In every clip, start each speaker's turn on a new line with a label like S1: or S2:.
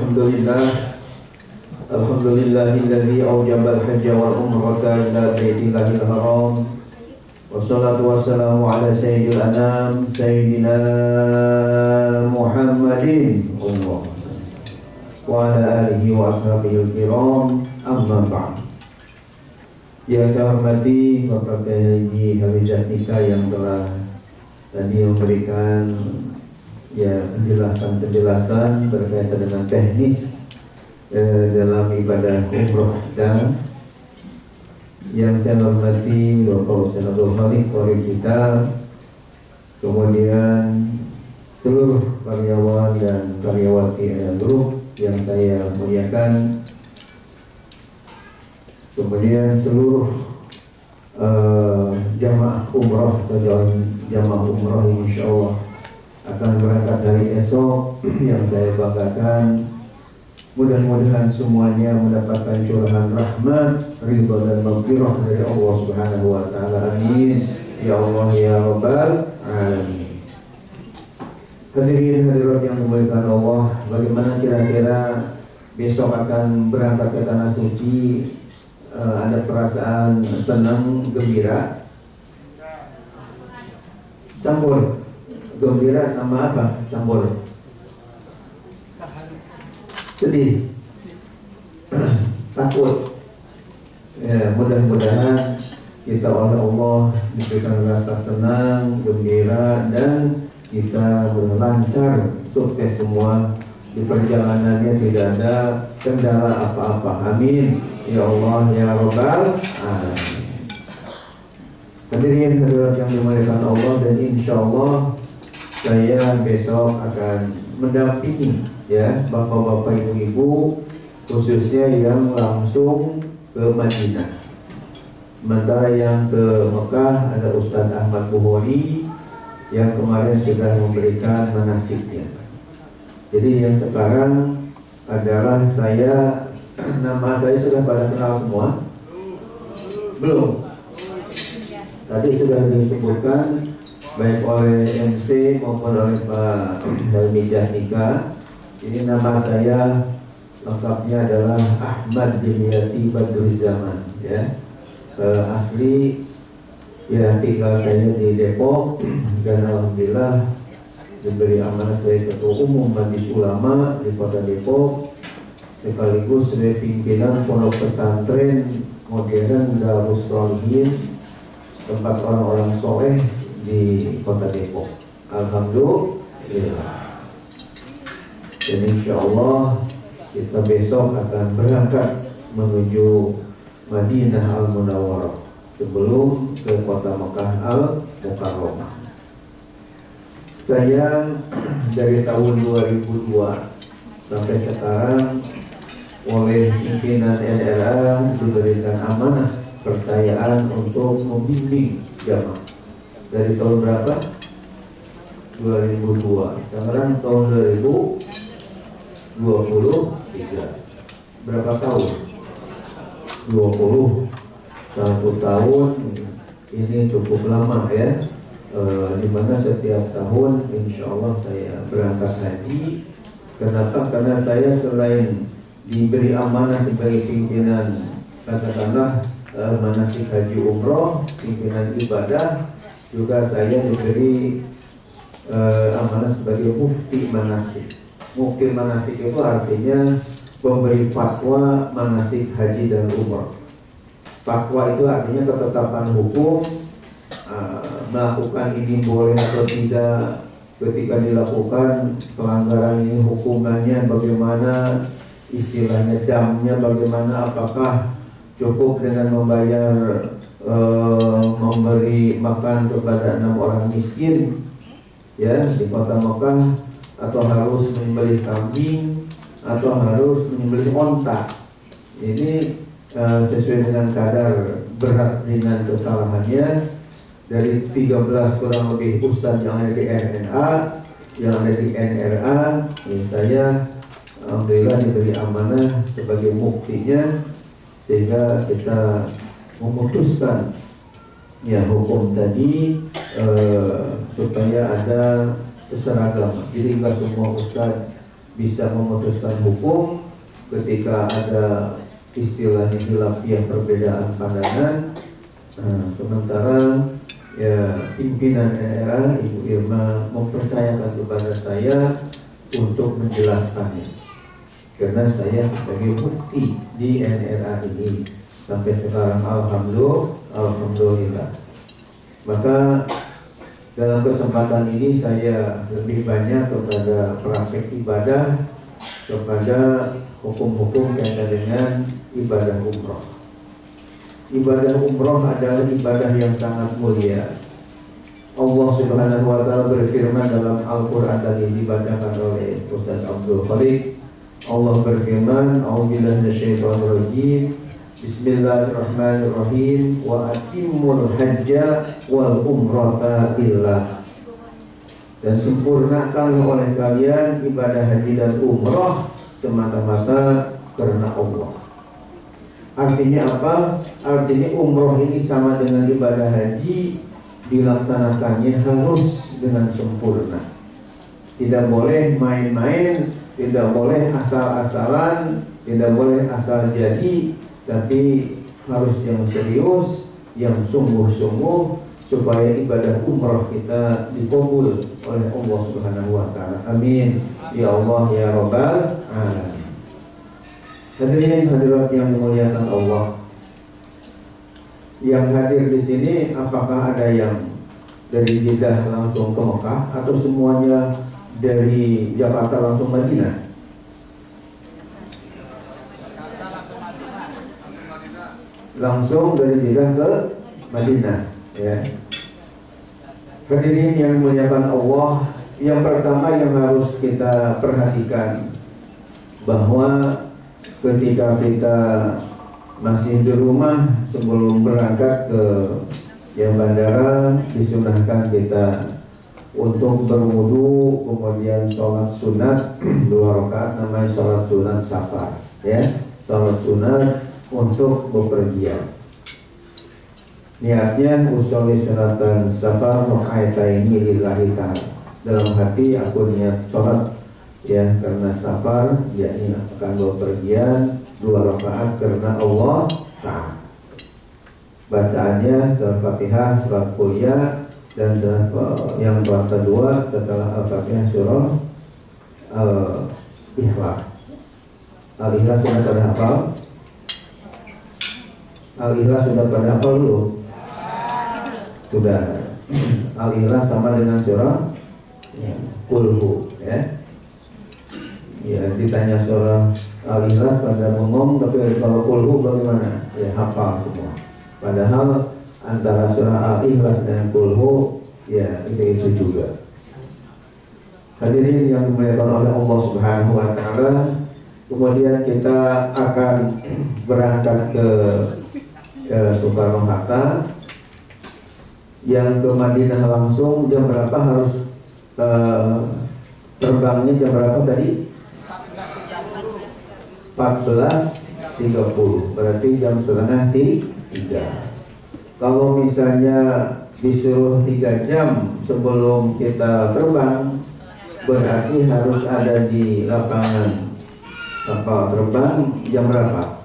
S1: Alhamdulillahilladzi awjabal hajja wal umrata ila baitillahil haram. Wassalatu wassalamu ala sayyidil anam sayyidina Muhammadin wa ala alihi wa ashabihi kiram, amma ba'd. Yang saya hormati Bapak Haji Hamizah Nika yang telah tadi memberikan penjelasan berkaitan dengan teknis dalam ibadah umroh, dan yang saya hormati Bapak Ustaz Abdul Khalik Qori kita, kemudian seluruh karyawan dan karyawati Ayah Group yang saya muliakan, kemudian seluruh jamaah umroh atau jamaah umroh yang insya Allah akan berangkat hari esok yang saya banggakan. Mudah-mudahan semuanya mendapatkan curahan rahmat, ridha dan maghfirah dari Allah Subhanahu wa taala. Amin. Ya Allah ya Rabbal alamin. Hadirin hadirat yang dimuliakan Allah, bagaimana kira-kira besok akan berangkat ke tanah suci? Ada perasaan senang, gembira? Campur gembira sama apa? Campur sedih, takut. Ya, mudah-mudahan kita oleh Allah diberikan rasa senang, gembira, dan kita lancar, sukses semua di perjalanannya, tidak ada kendala apa-apa. Amin. Ya Allah ya Rabbal alamin. Hadirin hadirat yang dimuliakan Allah, dan insya Allah saya besok akan mendampingi bapak-bapak, ibu-ibu, khususnya yang langsung ke Madinah. Sementara yang ke Mekah ada Ustaz Ahmad Bukhari yang kemarin sudah memberikan manasiknya. Jadi yang sekarang adalah saya, nama saya sudah pada kenal semua? Belum? Tadi sudah disebutkan baik oleh MC maupun oleh Pak Hamizah Nika. Ini nama saya lengkapnya adalah Ahmad Dimyati Badruzzaman, asli tinggal saya di Depok, dan alhamdulillah diberi amanah sebagai Ketua Umum Majelis Ulama di Kota Depok, sekaligus sebagai pimpinan Pondok Pesantren Modern Darus Sholihin, tempat orang-orang soleh di Kota Depok. Alhamdulillah. Dan insya Allah kita besok akan berangkat menuju Madinah Al-Munawwarah sebelum ke kota Mekah Al-Mukarramah. Saya dari tahun 2002 sampai sekarang oleh pimpinan NRA diberikan amanah percayaan untuk membimbing jamaah. Dari tahun berapa? 2002. Sekarang tahun 2023. Berapa tahun? 21 tahun. Ini cukup lama dimana setiap tahun insya Allah saya berangkat haji. Kenapa? Karena saya selain diberi amanah sebagai pimpinan, katakanlah manasik haji umroh, pimpinan ibadah, juga saya diberi amanah sebagai mufti manasik. Mufti manasik itu artinya pemberi fatwa manasik haji dan umroh. Fatwa itu artinya ketetapan hukum, melakukan ini boleh atau tidak, ketika dilakukan pelanggaran ini hukumannya bagaimana, istilahnya damnya bagaimana, apakah cukup dengan membayar memberi makan kepada 6 orang miskin di kota Mekah, atau harus menyembelih kambing, atau harus menyembelih onta. Ini sesuai dengan kadar berat ringan kesalahannya. Dari 13 kurang lebih ustadz yang ada di RNA, yang ada di NRA, saya alhamdulillah diberi amanah sebagai muftinya, sehingga kita memutuskan hukum tadi supaya ada keseragaman. Jadi nggak semua ustadz bisa memutuskan hukum ketika ada istilahnya khilafiyah perbedaan pandangan. Sementara ya pimpinan NRA Ibu Irma mempercayakan kepada saya untuk menjelaskannya, karena saya sebagai mufti di NRA ini sampai sekarang alhamdulillah. Maka dalam kesempatan ini saya lebih banyak kepada praktek ibadah, kepada hukum-hukum kaitan dengan ibadah umroh. Ibadah umroh adalah ibadah yang sangat mulia. Allah Subhanahu wa Ta'ala berfirman dalam Al-Quran tadi dibacakan oleh Ustaz Abdul Khaliq. Allah berfirman, A'udzubillahi minasyaitonir rajim. Bismillahirrahmanirrahim. Wa atimmul hajja wal umrata lillah. Dan sempurnakan oleh kalian ibadah haji dan umrah semata-mata karena Allah. Artinya apa? Artinya umroh ini sama dengan ibadah haji, dilaksanakannya harus dengan sempurna. Tidak boleh main-main, tidak boleh asal-asalan, tidak boleh asal jadi, tapi harus yang serius, yang sungguh-sungguh, supaya ibadah umroh kita dikabul oleh Allah Subhanahu wa Ta'ala. Amin. Ya Allah ya Rabbal alamin. Hadirin hadirat yang dimuliakan Allah, yang hadir di sini apakah ada yang dari Jeddah langsung ke Mekah atau semuanya dari Jakarta langsung Madinah? Langsung dari Jeddah ke Madinah, ya. Hadirin yang dimuliakan Allah, yang pertama yang harus kita perhatikan bahwa ketika kita masih di rumah sebelum berangkat ke bandara, disunahkan kita untuk berwudu, kemudian sholat sunat 2 rakaat, namanya sholat sunat safar, ya, sholat sunat untuk bepergian. Niatnya usolli sunatan safar rakaataini lillahi ta'ala. Dalam hati aku niat sholat, ya, karena safar, yakni akan bepergian 2 rakaat karena Allah Ta'ala. Bacaannya setelah Fatihah surat Qul-Ya, dan yang kedua setelah Al-Fatihah surah Al-Ikhlas. Al-Ikhlas sudah pada hafal? Al-Ikhlas sudah pada hafal dulu? Sudah. Al-Ikhlas sama dengan surah Qul-Hu, ya. Ya, ditanya surah Al-Ikhlas pada umum, tapi kalau Qul-Hu bagaimana? Ya, hafal semua. Padahal antara surah Al-Ikhlas dan Qul-Hu, ya, itu juga. Hadirin yang dimuliakan oleh Allah Subhanahu wa Ta'ala, kemudian kita akan berangkat ke Soekarno-Hatta. Yang ke Madinah langsung jam berapa harus terbangnya jam berapa tadi? 14.30, berarti jam setengah 3. Kalau misalnya disuruh 3 jam sebelum kita terbang, berarti harus ada di lapangan kapal terbang jam berapa?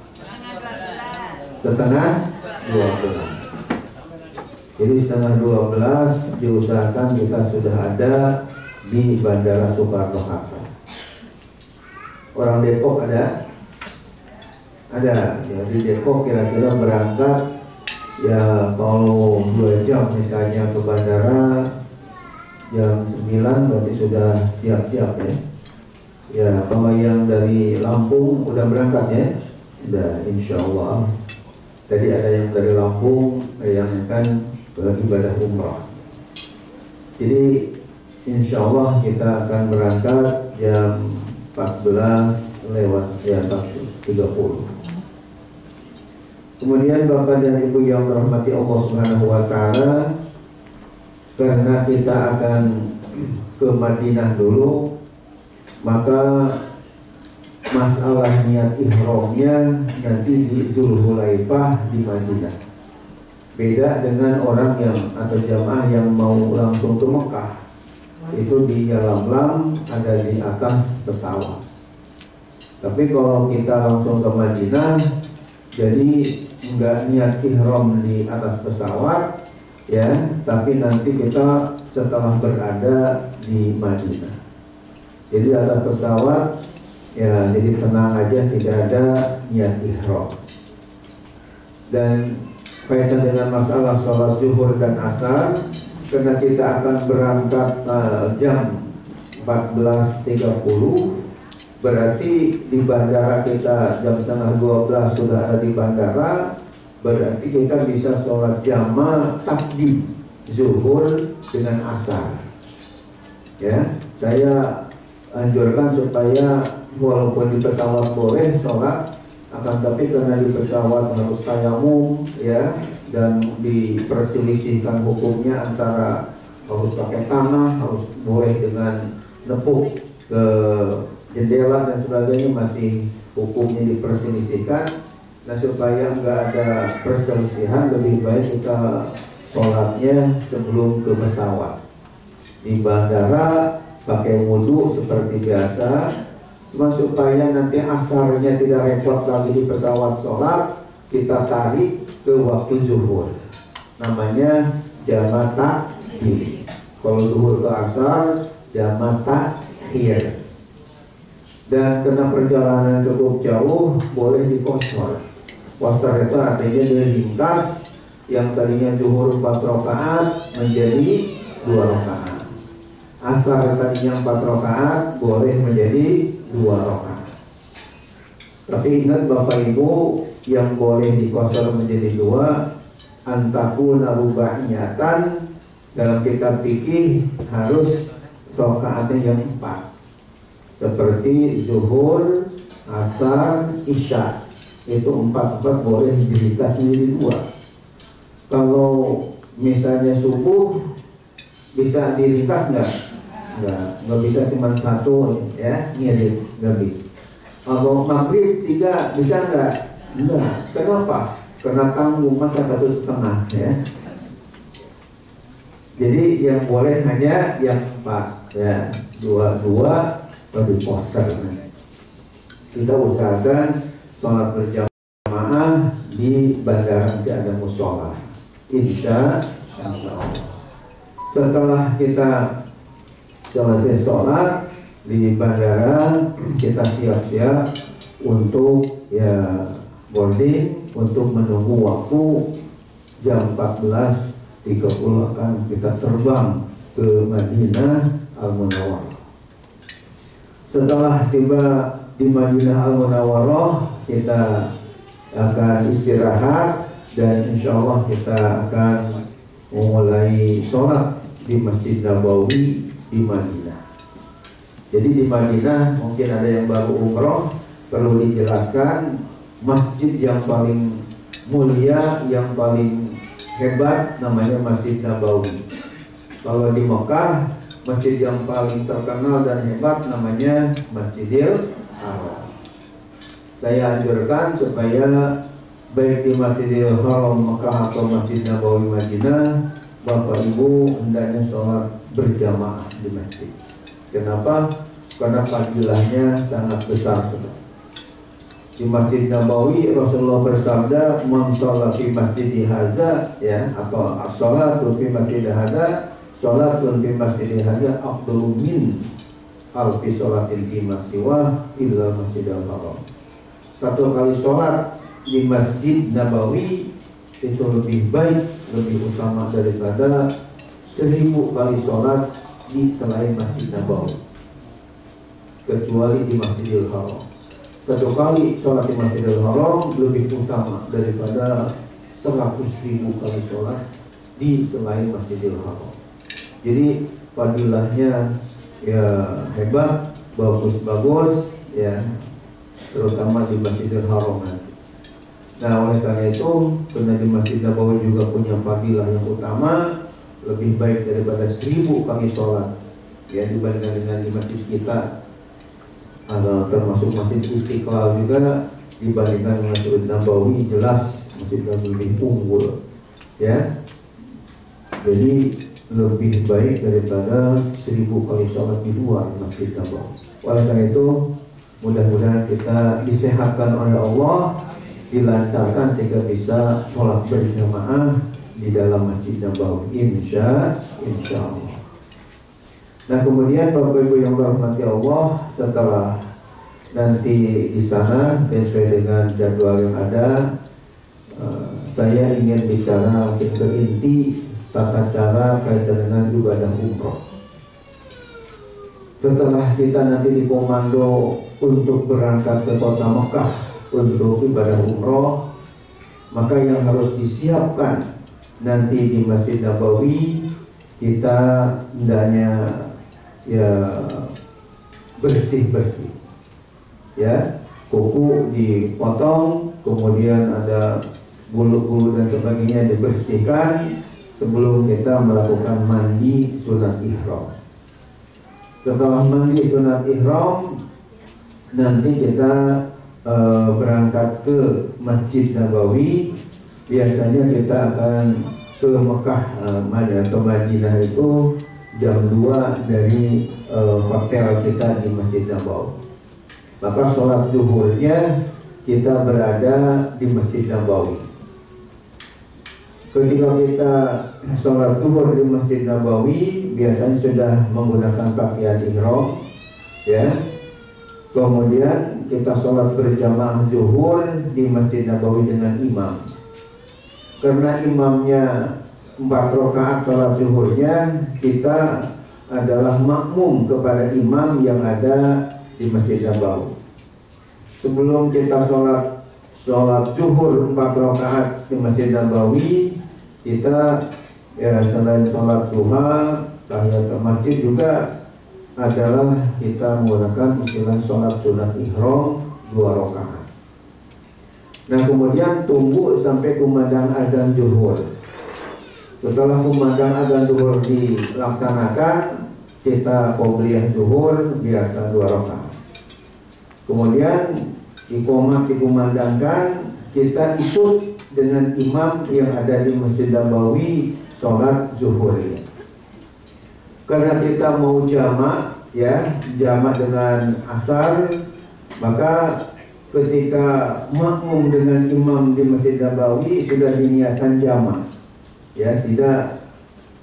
S1: Setengah 12. Jadi setengah 12 diusahakan kita sudah ada di Bandara Soekarno-Hatta. Orang Depok ada? Ada. Ya, di Depok kira-kira berangkat, ya kalau 2 jam misalnya ke bandara jam 9 berarti sudah siap-siap, ya. Ya, kalau yang dari Lampung udah berangkat, ya. Udah, insya Allah. Tadi ada yang dari Lampung yang akan beribadah umrah. Jadi insya Allah kita akan berangkat jam 14:30. Kemudian Bapak dan Ibu yang dirahmati Allah Subhanahu wa Ta'ala, karena kita akan ke Madinah dulu, maka masalah niat ihramnya nanti di Zulhulaifah di Madinah. Beda dengan orang yang atau jamaah yang mau langsung ke Mekah. itu di Yalamlam, ada di atas pesawat. Tapi kalau kita langsung ke Madinah, jadi nggak niat ihram di atas pesawat, ya, tapi nanti kita setelah berada di Madinah. Jadi atas pesawat, ya, jadi tenang aja, tidak ada niat ihram. Dan kaitan dengan masalah sholat zuhur dan asar, karena kita akan berangkat jam 14.30, berarti di bandara kita jam setengah 12 sudah ada di bandara, berarti kita bisa sholat jama' takdim zuhur dengan asar. Ya, saya anjurkan supaya walaupun di pesawat boleh sholat, akan tapi karena di pesawat harus tayamum, ya, dan diperselisihkan hukumnya antara harus pakai tanah, harus boleh dengan nepuk ke jendela dan sebagainya, masih hukumnya diperselisihkan. Nah, supaya nggak ada perselisihan, lebih baik kita sholatnya sebelum ke pesawat. Di bandara pakai wudhu seperti biasa, cuma supaya nanti asarnya tidak repot lagi di pesawat sholat, kita tarik ke waktu zuhur, namanya jama' takhir. Kalau zuhur ke asar, jama' takhir. Dan karena perjalanan cukup jauh, boleh dikosor. Qasar itu artinya diringkas, yang tadinya zuhur 4 rakaat menjadi 2 rakaat. Asar tadinya 4 rakaat boleh menjadi 2 rakaat. Tapi ingat Bapak Ibu, yang boleh dikosor menjadi 2, antakuna ruba'iyatan, dalam kitab fikih harus rakaatnya yang 4. Seperti zuhur, asar, isya, itu 4 boleh diringkas menjadi 2. Kalau misalnya subuh bisa diringkas nggak bisa cuma 1, ya, ngirit, nggak bisa. Kalau maghrib 3 bisa nggak? Kenapa? Karena tanggung, masa 1,5, ya. Jadi yang boleh hanya yang 4, ya, 2 lebih poster. Kita usahakan sholat berjamaah di bandara, tidak ada musola. Insya Allah. Setelah kita selesai sholat di bandara, kita siap-siap untuk, ya, boarding, untuk menunggu waktu jam 14.30 akan kita terbang ke Madinah Al-Munawwarah. Setelah tiba di Madinah Al-Munawwarah, kita akan istirahat dan insya Allah kita akan memulai sholat di Masjid Nabawi di Madinah. Jadi di Madinah, mungkin ada yang baru umroh, perlu dijelaskan, masjid yang paling mulia, yang paling hebat namanya Masjid Nabawi. Kalau di Mekah, masjid yang paling terkenal dan hebat namanya Masjidil Haram. Saya anjurkan supaya baik di Masjidil Haram Mekah atau Masjid Nabawi Madinah, Bapak Ibu hendaknya sholat berjamaah di masjid. Kenapa? Karena fadilahnya sangat besar sekali. Di Masjid Nabawi Rasulullah bersabda, "Man shalla fi masjidi hadza," ya, atau as-shalatu fi masjidi hadza, sholatun fi masjidi hadza afdalu min alfi sholatin fi masiwa illa Masjidil Haram. Satu kali sholat di Masjid Nabawi itu lebih baik, lebih utama daripada 1000 kali sholat di selain Masjid Nabawi, kecuali di Masjidil Haram. Satu kali sholat di Masjidil Haram lebih utama daripada 100.000 kali sholat di selain Masjidil Haram. Jadi fadilahnya, ya, hebat, bagus, ya, terutama di Masjidil Haram nanti. Nah, oleh karena itu, karena di Masjid Nabawi juga punya fadilah yang utama, lebih baik daripada 1000 kali sholat, ya, dibandingkan dengan di masjid kita, termasuk Masjid Istiqlal juga, dibandingkan dengan Masjid Nabawi, jelas Masjid Nabawi lebih unggul, ya. Jadi lebih baik daripada 1000 kali sholat di luar Masjid Nabawi. Oleh karena itu, mudah-mudahan kita disehatkan oleh Allah, dilancarkan sehingga bisa sholat berjamaah di dalam Masjid Nabawi, insya Allah. Nah, kemudian Bapak Ibu yang dirahmati Allah, setelah nanti di sana sesuai dengan jadwal yang ada, saya ingin bicara ke inti tata cara kaitan dengan ibadah umroh. Setelah kita nanti dikomando untuk berangkat ke kota Mekah untuk ibadah umroh, maka yang harus disiapkan nanti di Masjid Nabawi, kita hendaknya ya bersih-bersih, ya, kuku dipotong, kemudian ada bulu-bulu dan sebagainya dibersihkan sebelum kita melakukan mandi sunat ihram. Setelah mandi sunat ihram, nanti kita berangkat ke Masjid Nabawi. Biasanya kita akan ke Mekah atau Madinah itu jam 2 dari hotel kita di Masjid Nabawi. Maka sholat zuhurnya kita berada di Masjid Nabawi. Ketika kita sholat zuhur di Masjid Nabawi, biasanya sudah menggunakan pakaian ihram, ya. Kemudian kita sholat berjamaah zuhur di Masjid Nabawi dengan imam. Karena imamnya 4 rakaat sholat zuhurnya, kita adalah makmum kepada imam yang ada di Masjid Nabawi. Sebelum kita sholat zuhur 4 rakaat di Masjid Nabawi, kita ya selain sholat duha, tahiyatul masjid juga adalah kita menggunakan istilah sholat sunat ihram 2 rakaat. Nah, kemudian tunggu sampai kumandang azan zuhur. Setelah kumandang azan zuhur dilaksanakan, kita qobliyah zuhur biasa 2 rakaat. Kemudian iqamah dikumandangkan, kita ikut dengan imam yang ada di Masjid Nabawi sholat zuhurnya. Karena kita mau jamak, ya, jamak dengan asar, maka ketika makmum dengan imam di Masjid Nabawi sudah diniatkan jamak, ya,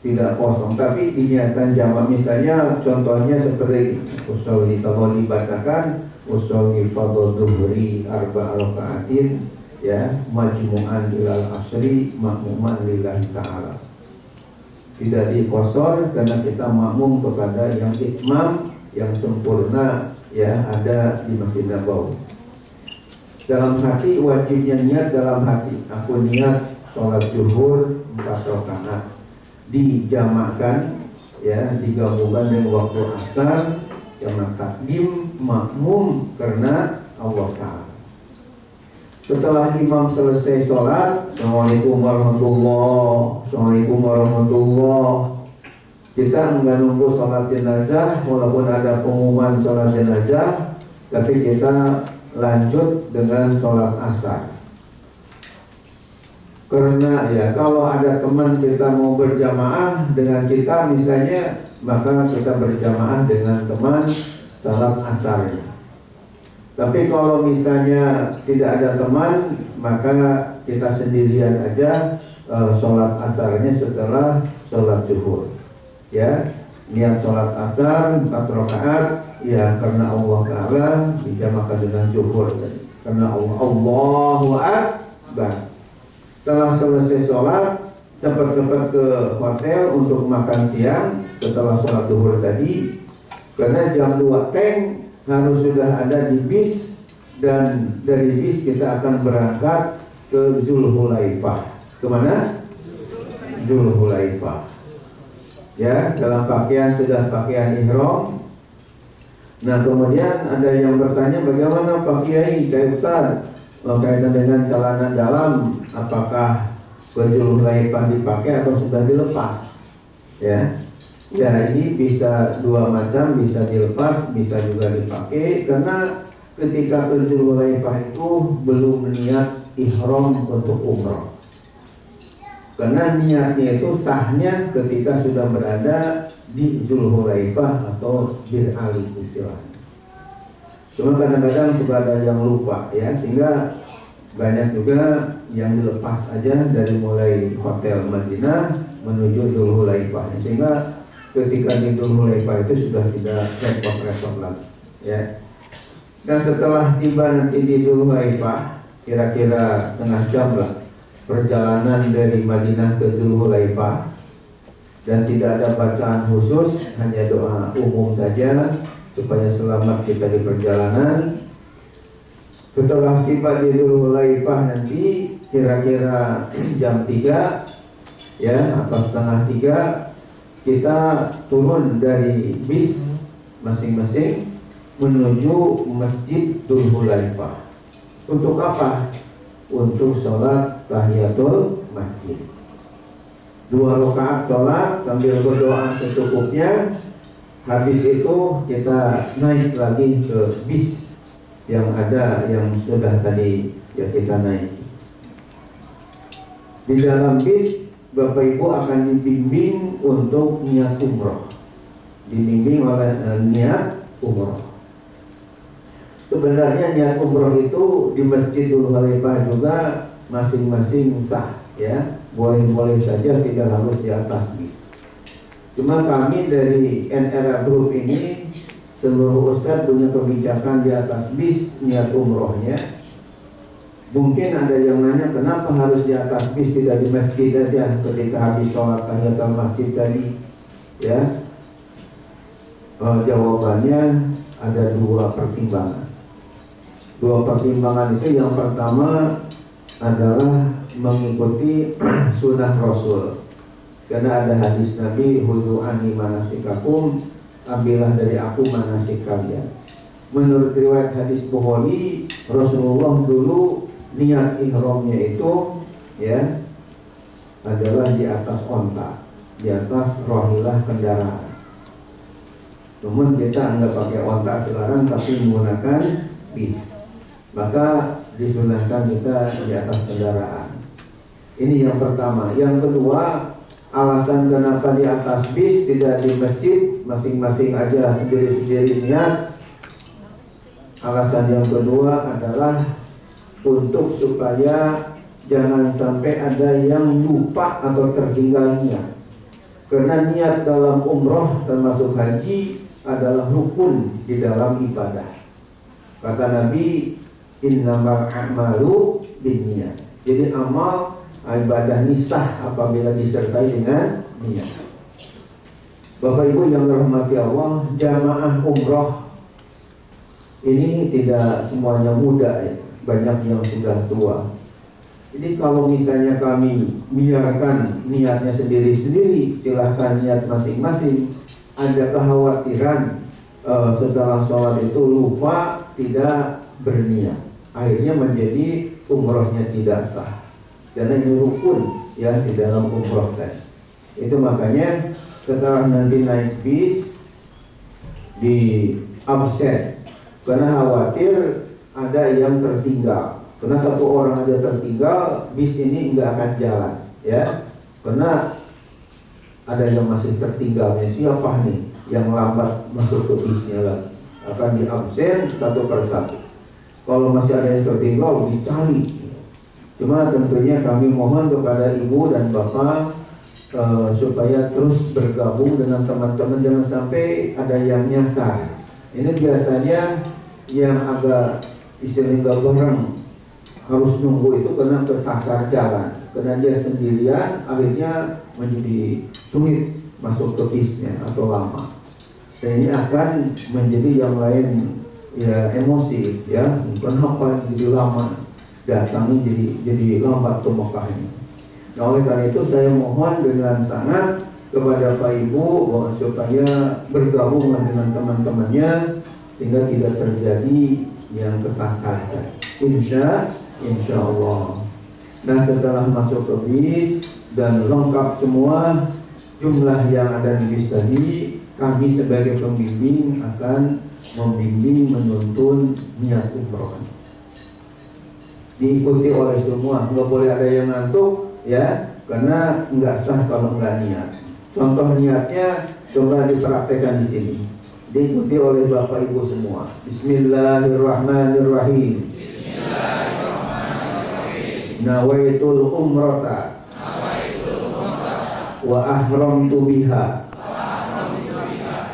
S1: tidak kosong, tapi diniatkan jamak. Misalnya contohnya seperti usolli, kalau dibacakan usolli fardhu dhuhri 4 rakaatin, ya, majmu'an ilal asri makmuman lillahi ta'ala. Tidak dikosor karena kita makmum kepada yang itmam, yang sempurna, ya, ada di Masjid Nabawi. Dalam hati wajibnya niat dalam hati. Aku niat sholat zuhur 4 rakaat, dijamakkan, ya, digabungkan dengan waktu asar, yang takdim makmum karena Allah Ta'ala. Setelah imam selesai sholat, Assalamualaikum warahmatullahi, kita enggak nunggu sholat jenazah, walaupun ada pengumuman sholat jenazah, tapi kita lanjut dengan sholat asar. Karena ya, kalau ada teman kita mau berjamaah dengan kita misalnya, maka kita berjamaah dengan teman sholat asarnya. Tapi kalau misalnya tidak ada teman, maka kita sendirian aja sholat asarnya setelah sholat zuhur. Ya, niat sholat asar 4 rakaat, ya, karena Allah Ta'ala, dijamakan dengan zuhur. Karena Allahu Akbar. Setelah selesai sholat, cepat-cepat ke hotel untuk makan siang setelah sholat zuhur tadi. Karena jam 2 teng harus sudah ada di bis, dan dari bis kita akan berangkat ke Zulhulaifah. Kemana? Zulhulaifah. Ya, dalam pakaian sudah pakaian ihram. Nah, kemudian ada yang bertanya, bagaimana Pak Kiai, kayak Ustaz, kaitan dengan celana dalam, apakah ke Zulhulaifah dipakai atau sudah dilepas? Ya. Ya, ini bisa 2 macam, bisa dilepas, bisa juga dipakai. Karena ketika ke Zulhulaifah itu belum niat ihram untuk umrah. Karena niatnya itu sahnya ketika sudah berada di Zulhulaifah atau Bir Ali istilahnya. Cuma kadang-kadang suka ada yang lupa ya, sehingga banyak juga yang dilepas aja dari mulai hotel Madinah menuju Zulhulaifah, sehingga ketika di Zulhulaifah itu sudah tidak repot-repot lagi ya. Nah setelah tiba nanti di Zulhulaifah, kira-kira setengah jam lah perjalanan dari Madinah ke Zulhulaifah, dan tidak ada bacaan khusus, hanya doa umum saja supaya selamat kita di perjalanan. Setelah tiba di Zulhulaifah nanti kira-kira jam 3 ya atau setengah 3, kita turun dari bis masing-masing menuju Masjid Zulhulaifah. Untuk apa? Untuk sholat tahiyatul masjid. 2 rakaat sholat sambil berdoa secukupnya. Habis itu kita naik lagi ke bis yang ada, yang sudah tadi ya kita naik. Di dalam bis Bapak Ibu akan dibimbing untuk niat umroh, dibimbing oleh niat umroh. Sebenarnya niat umroh itu di Masjid Zulhulaifah juga masing-masing sah ya, boleh-boleh saja, tidak harus di atas bis. Cuma kami dari NRA Group ini seluruh ustadz punya kebijakan di atas bis niat umrohnya. Mungkin ada yang nanya kenapa harus di atas bis, tidak di masjid aja ketika habis sholat tahiyatul masjid tadi ya. Jawabannya ada 2 pertimbangan. 2 pertimbangan itu, yang pertama adalah mengikuti sunnah Rasul, karena ada hadis Nabi, khudhu anni manasikakum, ambillah dari aku manasik kalian. Menurut riwayat hadis Bukhari, Rasulullah dulu niat ihramnya itu ya adalah di atas onta, di atas rohilah kendaraan. Namun kita nggak pakai onta sekarang, tapi menggunakan bis. Maka disunahkan kita di atas kendaraan. Ini yang pertama. Yang kedua, alasan kenapa di atas bis tidak di masjid, masing-masing aja sendiri-sendiri niat. Alasan yang kedua adalah untuk supaya jangan sampai ada yang lupa atau tertinggal niat. Karena niat dalam umroh termasuk haji adalah rukun di dalam ibadah. Kata Nabi, innamal a'malu binniyat. Jadi amal ibadah ini sah apabila disertai dengan niat. Bapak Ibu yang dirahmati Allah, jamaah umroh ini tidak semuanya muda ya, banyak yang sudah tua. Jadi kalau misalnya kami biarkan niatnya sendiri-sendiri, silahkan niat masing-masing. Ada kekhawatiran setelah sholat itu lupa, tidak berniat, akhirnya menjadi umrohnya tidak sah. Karena ini rukun ya di dalam umroh tadi. Itu makanya setelah nanti naik bis di absen, karena khawatir ada yang tertinggal. Karena 1 orang aja tertinggal, bis ini nggak akan jalan ya. Karena ada yang masih tertinggalnya, siapa nih yang lambat masuk ke bisnya lagi, akan di absen 1 per 1. Kalau masih ada yang tertinggal, dicari. Cuma tentunya kami mohon kepada ibu dan bapak supaya terus bergabung dengan teman-teman, jangan sampai ada yang nyasar. Ini biasanya yang agak istilahnya bareng harus nunggu itu karena kesasar jalan, karena dia sendirian, akhirnya menjadi sulit masuk ke bisnya atau lama. Dan ini akan menjadi yang lain ya emosi ya, kenapa jadi lama datangnya, jadi lambat ke Mekahnya. Nah oleh karena itu saya mohon dengan sangat kepada Pak Ibu supaya bergabunglah dengan teman-temannya sehingga tidak terjadi yang kesasar. Insya Allah. Nah setelah masuk ke bis dan lengkap semua jumlah yang ada di bis tadi, kami sebagai pembimbing akan membimbing menuntun niat umroh. Diikuti oleh semua, nggak boleh ada yang ngantuk. ya, karena nggak sah kalau nggak niat. Contoh niatnya coba dipraktekkan di sini, diikuti oleh Bapak Ibu semua. Bismillahirrahmanirrahim. Nawaitul umrata wa ahramtu biha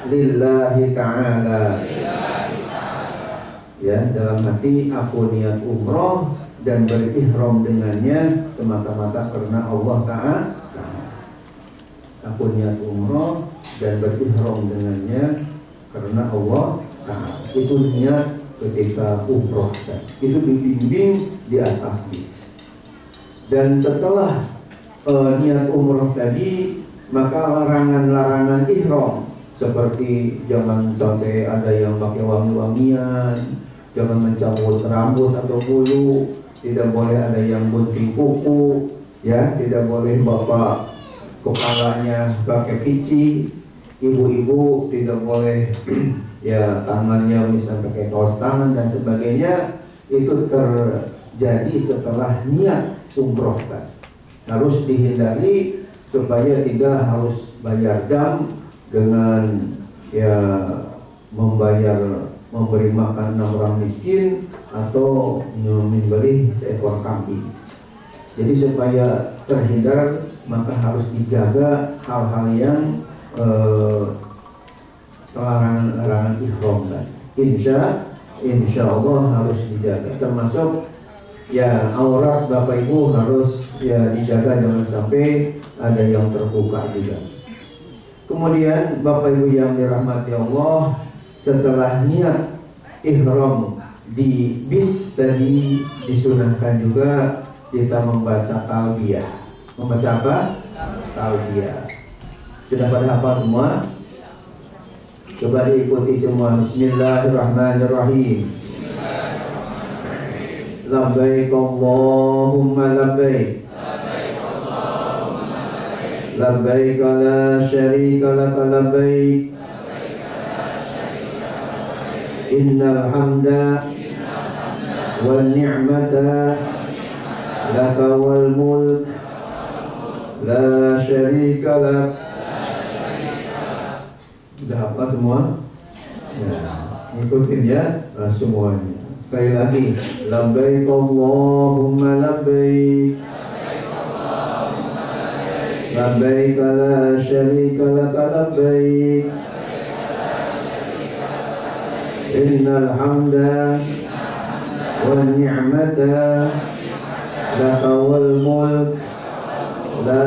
S1: lillahi ta'ala. Ya, dalam hati aku niat umroh dan berihram dengannya semata-mata karena Allah Ta'ala. Aku niat umroh dan berihram dengannya karena Allah Ta'ala. Itu niat ketika umroh. Itu dibimbing di atas bis. Dan setelah niat umroh tadi, maka larangan-larangan ihram seperti jangan sampai ada yang pakai wangi-wangian, jangan mencabut rambut atau bulu, tidak boleh ada yang gunting kuku, ya, tidak boleh bapak kepalanya pakai pici, ibu-ibu tidak boleh ya tangannya misalnya pakai kaos tangan dan sebagainya. Itu terjadi setelah niat umroh kan. Harus dihindari supaya tidak harus bayar dam dengan ya memberi makan 6 orang miskin atau membeli seekor kambing. Jadi supaya terhindar maka harus dijaga hal-hal yang larangan ihram kan. Insya Allah harus dijaga, termasuk ya aurat Bapak Ibu harus ya dijaga, jangan sampai ada yang terbuka juga. Kemudian Bapak Ibu yang dirahmati Allah, setelah niat ihram di bis tadi disunahkan juga kita membaca talbiyah. Membaca apa? Talbiyah. Sudah pada hafal semua? Coba diikuti semua. Bismillahirrahmanirrahim. Labbaik Allahumma labbaik. Labbaik la syarika laka labbaik. Innal hamda wal ni'mata laka wal mulk la syarika lak. Sudah hafal semua? Ya, ikutin ya semuanya. Sekali lagi, labbaik Allahumma labbaik. Labbaik la syarika laka labbaik. Innal hamda wan ni'mata laka wal mulk la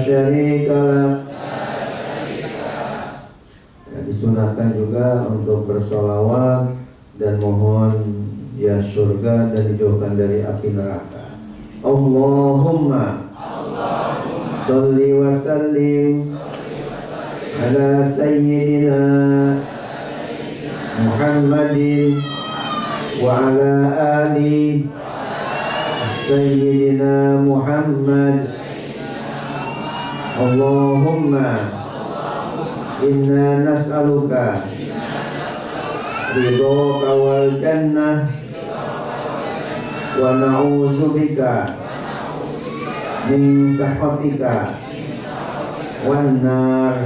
S1: syarika lak. Disunahkan juga untuk bersolawat dan mohon ya surga dan dijauhkan dari api neraka. Allahumma sholli wa sallim ala sayyidina Muhammadin wa ala ali sayyidina Muhammad. Allahumma inna nas'aluka ridhoka wal jannah wa na'udzubika min sakhatika wan nar.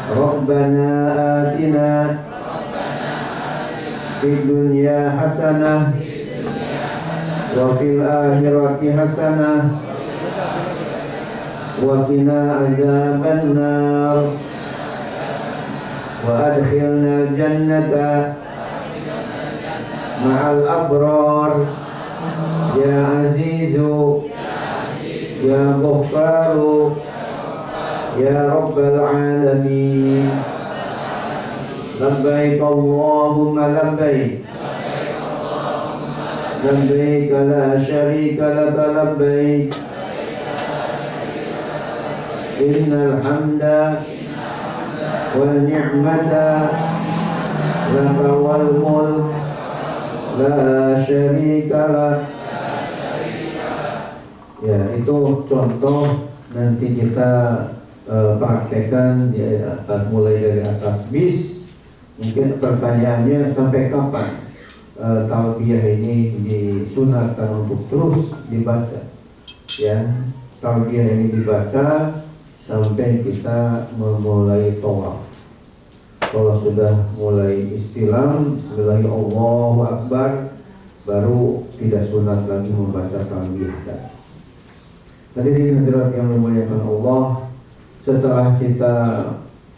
S1: Rabbana atina fid dunya hasanah wa fil akhirati hasanah wa qina azaban nar. Wa adkhilna jannata ma'al abrar ya azizu ya ghaffaru ya rabbal alamin. Labbaik Allahumma labbaik. Labbaik la syarika laka labbaik. Innal hamda wal ni'mata laka wal mulk la syarika lak. Ya, itu contoh nanti kita praktekkan di atas, mulai dari atas bis. Mungkin pertanyaannya sampai kapan talbiyah ini disunahkan untuk terus dibaca? Ya, talbiyah ini dibaca sampai kita memulai tawaf. Kalau sudah mulai istilam, bismillahirrahmanirrahim, Allahu Akbar, baru tidak sunat lagi membaca talbiyah. Hadirin hadirat yang dimuliakan Allah, setelah kita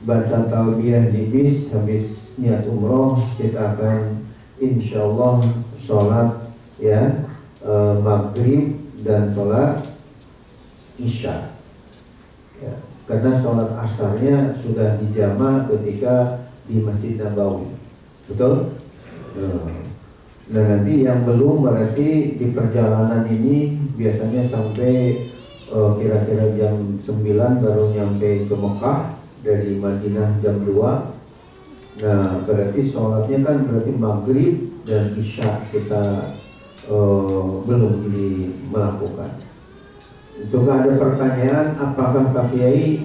S1: baca talbiyah di bis, habis niat umroh, kita akan insyaallah sholat ya maghrib dan sholat isya. Ya, karena sholat asarnya sudah dijama ketika di Masjid Nabawi, betul? Dan nanti yang belum berarti di perjalanan ini biasanya sampai kira-kira jam 9 baru nyampe ke Mekah dari Madinah jam 2. Nah berarti sholatnya kan berarti maghrib dan isya kita belum melakukan. Juga ada pertanyaan, apakah Pak Kiai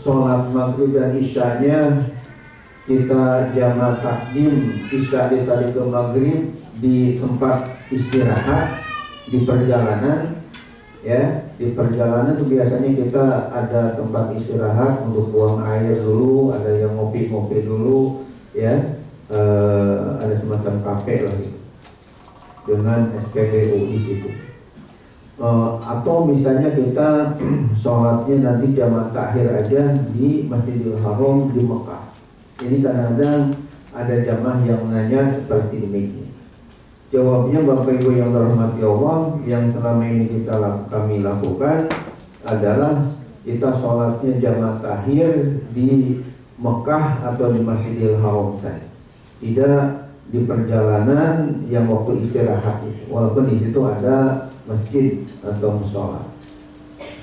S1: sholat maghrib dan isyanya kita jamak takdim, isya ditarik ke maghrib di tempat istirahat di perjalanan? Ya, di perjalanan itu biasanya kita ada tempat istirahat untuk buang air dulu, ada yang ngopi-ngopi dulu, ya, ada semacam kafe lah gitu, dengan SPBU di situ. Atau misalnya kita sholatnya nanti jamak takhir aja di Masjidil Haram di Mekah. Ini kadang-kadang ada jamaah yang nanya seperti ini. Jawabnya Bapak Ibu yang dirahmati Allah, yang selama ini kami lakukan adalah kita sholatnya jamak takhir di Mekah atau di Masjidil Haram saja, tidak di perjalanan yang waktu istirahat itu, walaupun di situ ada masjid atau musola.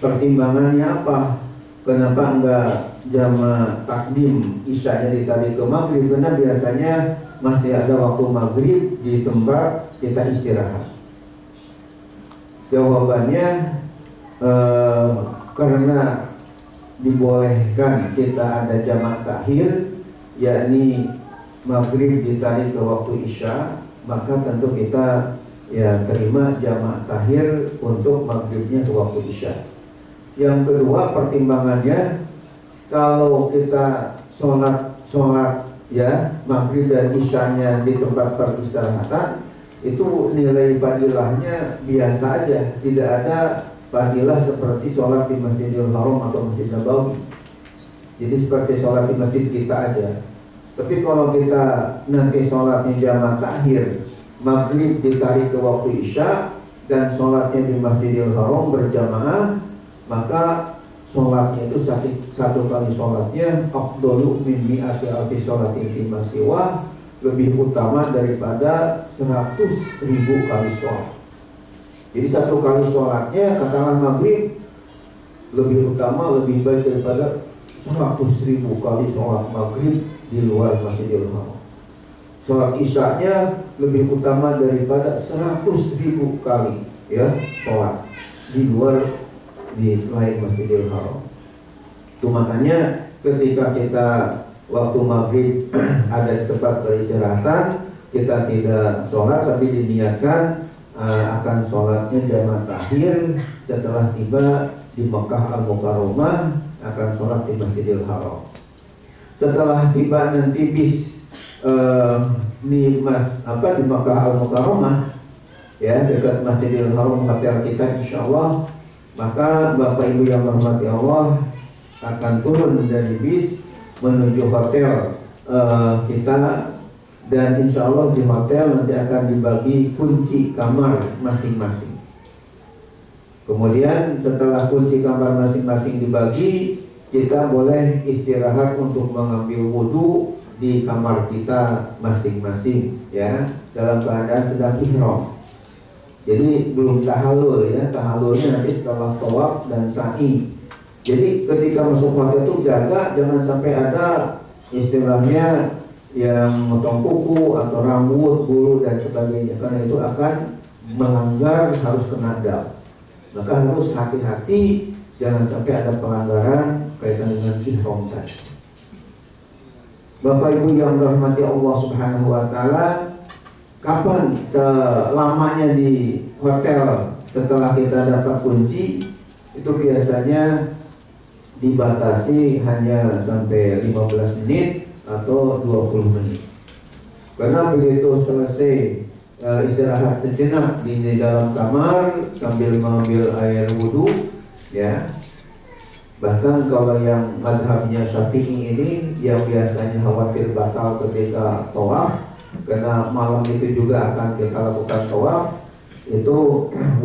S1: Pertimbangannya apa? Kenapa enggak jamak takdim isyanya ditarik ke maghrib? Karena biasanya masih ada waktu maghrib di tempat kita istirahat. Jawabannya karena dibolehkan kita ada jamak takhir, yakni maghrib ditarik ke waktu isya, maka tentu kita ya terima jamak takhir untuk maghribnya ke waktu isya. Yang kedua pertimbangannya, kalau kita sholat ya maghrib dan isyanya di tempat peristirahatan, itu nilai fadilahnya biasa aja, tidak ada fadilah seperti sholat di Masjidil Haram atau Masjid Nabawi. Jadi seperti sholat di masjid kita aja. Tapi kalau kita nanti sholatnya jamak takhir, maghrib ditarik ke waktu isya dan sholatnya di Masjidil Haram berjamaah, maka sholatnya itu satu kali sholatnya afdalu min mi'ati alfi sholatin fi masiwa, lebih utama daripada 100.000 kali sholat. Jadi satu kali sholatnya katakan maghrib lebih utama, lebih baik daripada 100.000 kali sholat maghrib di luar Masjidil Haram. Sholat isyanya lebih utama daripada 100.000 kali ya sholat di luar, di selain Masjidil Haram. Itu makanya ketika kita waktu maghrib ada di tempat peristirahatan, kita tidak sholat tapi diniatkan akan sholatnya jamak takhir setelah tiba di Mekah Al-Mukarramah, akan sholat di Masjidil Haram. Setelah tiba nanti bis di Makkah Al-Mukarramah ya, dekat Masjidil Haram hotel kita insyaallah, maka Bapak Ibu yang dirahmati Allah akan turun dari bis menuju hotel kita, dan insyaallah di hotel nanti akan dibagi kunci kamar masing-masing. Kemudian setelah kunci kamar masing-masing dibagi, kita boleh istirahat untuk mengambil wudhu di kamar kita masing-masing ya, dalam keadaan sedang ihram. Jadi belum tahallul ya, tahallulnya nanti setelah tawaf dan sa'i. Jadi ketika masuk hotel itu jaga jangan sampai ada istilahnya yang motong kuku atau rambut, bulu dan sebagainya, karena itu akan melanggar, harus kena dam. Maka harus hati-hati jangan sampai ada pelanggaran kaitan dengan ihram tadi. Bapak Ibu yang dirahmati Allah Subhanahu wa taala, kapan selamanya di hotel setelah kita dapat kunci itu biasanya dibatasi hanya sampai 15 menit atau 20 menit. Karena begitu selesai istirahat sejenak di dalam kamar sambil mengambil air wudhu, ya. Bahkan kalau yang madhabnya Syafi'i ini yang biasanya khawatir batal ketika tawaf, karena malam itu juga akan kita lakukan tawaf, itu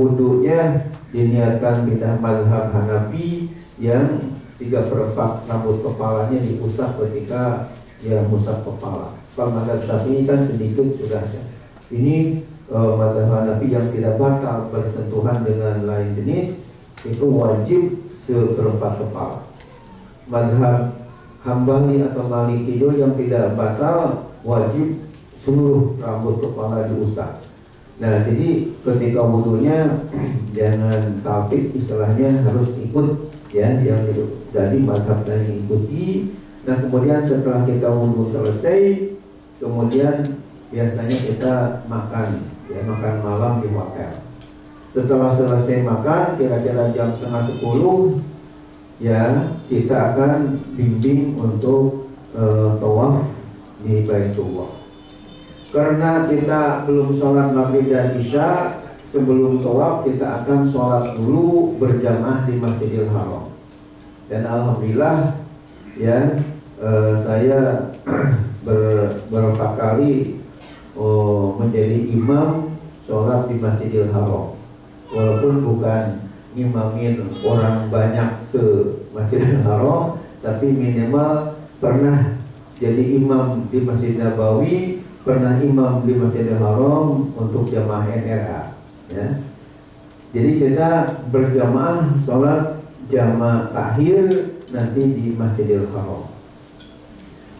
S1: wudhunya diniatkan pindah madhab Hanafi yang 3/4 rambut kepalanya diusap ketika ya musab kepala. Kalau madhab Syafi'i kan sedikit sudah sah. Ini madhab Hanafi yang tidak batal bersentuhan dengan lain jenis itu wajib 1/4 kepala. Madhab Hambali atau Maliki yang tidak batal wajib seluruh rambut kepala diusap. Nah, jadi ketika wudhunya jangan talfik, istilahnya harus ikut ya yang jadi madhab yang diikuti. Nah, kemudian setelah kita wudhu selesai, kemudian biasanya kita makan, ya makan malam di hotel. Setelah selesai makan, kira-kira jam 9:30, ya kita akan bimbing untuk tawaf di Baitullah. Karena kita belum sholat maghrib dan isya, sebelum tawaf kita akan sholat dulu berjamaah di Masjidil Haram. Dan alhamdulillah, ya saya beberapa kali menjadi imam sholat di Masjidil Haram. Walaupun bukan ngimamin orang banyak se-Masjidil Haram, tapi minimal pernah jadi imam di Masjid Nabawi, pernah imam di Masjidil Haram untuk jamaah NRA, ya. Jadi kita berjamaah sholat jamaah takhir nanti di Masjidil Haram.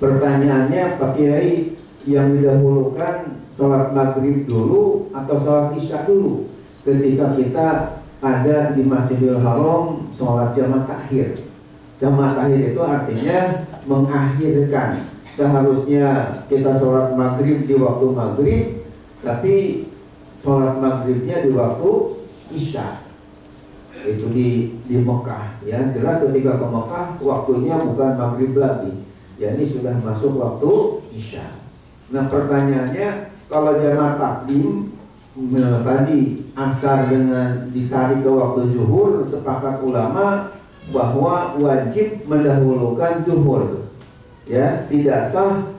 S1: Pertanyaannya, Pak Kiai, yang didahulukan sholat maghrib dulu atau sholat isya dulu ketika kita ada di Masjidil Haram sholat jamaah takhir? Jamaah takhir itu artinya mengakhirkan. Seharusnya kita sholat maghrib di waktu maghrib, tapi sholat maghribnya di waktu isya. Itu di Mekah, ya. Jelas ketika ke Mekah waktunya bukan maghrib lagi, ya ini sudah masuk waktu isya. Nah, pertanyaannya, kalau jamaah takdim tadi asar dengan ditarik ke waktu zuhur, sepakat ulama bahwa wajib mendahulukan zuhur, ya. Tidak sah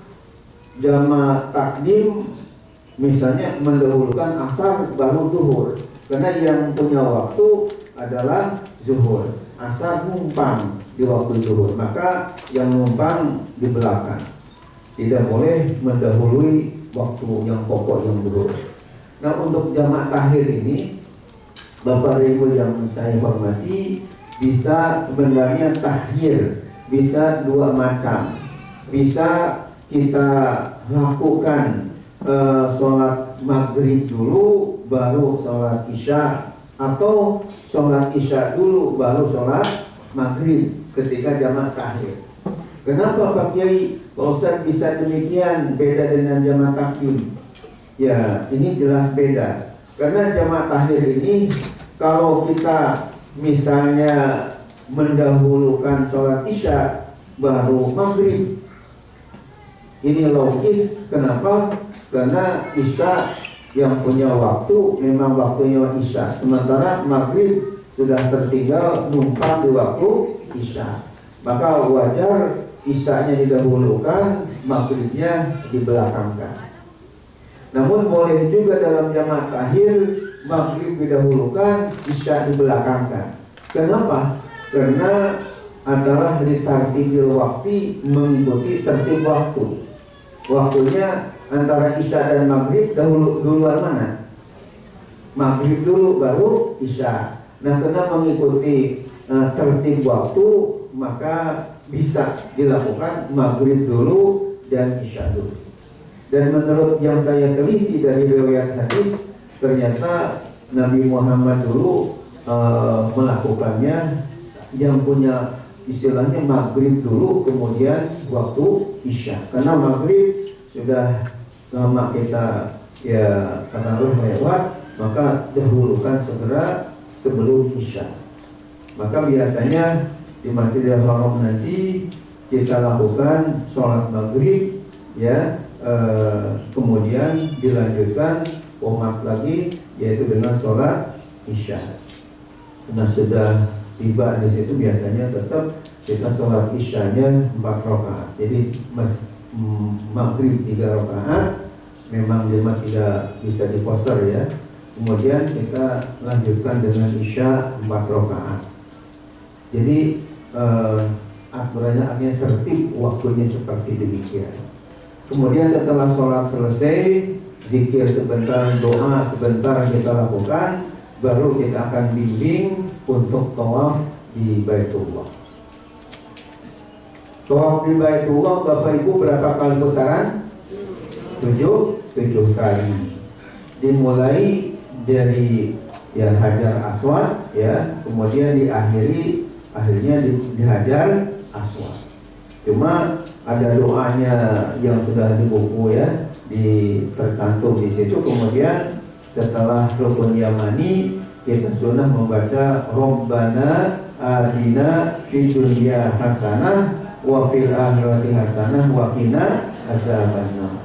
S1: jamaah takdim misalnya mendahulukan asar baru zuhur, karena yang punya waktu adalah zuhur. Asar numpang di waktu zuhur, maka yang numpang di belakang. Tidak boleh mendahului waktu yang pokok yang zuhur. Nah, untuk jamaah takhir ini, Bapak Ibu yang saya hormati, bisa sebenarnya takhir bisa dua macam. Bisa kita lakukan sholat maghrib dulu baru sholat isya, atau sholat isya dulu baru sholat maghrib ketika jamaah takhir. Kenapa Pak Kiai, Pak Ustadz bisa demikian beda dengan jamaah takdim? Ya, ini jelas beda. Karena jamaah takhir ini kalau kita misalnya mendahulukan sholat isya baru maghrib, ini logis. Kenapa? Karena isya yang punya waktu memang waktunya isya, sementara maghrib sudah tertinggal numpang di waktu isya. Maka wajar isyanya didahulukan, maghribnya dibelakangkan. Namun boleh juga dalam jamaah takhir maghrib didahulukan, isya dibelakangkan. Kenapa? Karena adalah ditartibil waktu, mengikuti tertib waktu. Waktunya antara isya dan maghrib duluan mana? Maghrib dulu baru isya. Nah, karena mengikuti tertib waktu, maka bisa dilakukan maghrib dulu dan isya dulu. Dan menurut yang saya teliti dari riwayat hadis, ternyata Nabi Muhammad dulu melakukannya, yang punya istilahnya maghrib dulu kemudian waktu isya. Karena maghrib sudah lama kita ya tarawih lewat, maka dahulukan segera sebelum isya. Maka biasanya di Masjidil Haram nanti kita lakukan sholat maghrib, ya, kemudian dilanjutkan qomat lagi, yaitu dengan sholat isya. Nah, sudah tiba di situ biasanya tetap kita sholat isyanya 4 rakaat. Jadi maghrib 3 rakaat, memang jemaah tidak bisa diposter ya. Kemudian kita lanjutkan dengan isya 4 rakaat. Jadi aturannya artinya tertib waktunya seperti demikian. Kemudian setelah sholat selesai, zikir sebentar, doa sebentar kita lakukan, baru kita akan bimbing untuk tawaf di Baitullah. Tawaf di Baitullah, Bapak Ibu, berapa kali putaran? 7 kali. Dimulai dari ya Hajar Aswad, ya, kemudian akhirnya di Hajar Aswad. Cuma ada doanya yang sudah di buku ya, tercantum di situ. Kemudian setelah rukun yamani, kita sunnah membaca Rabbana atina fid dunya hasanah wa fil akhirati hasanah wa qina azabannar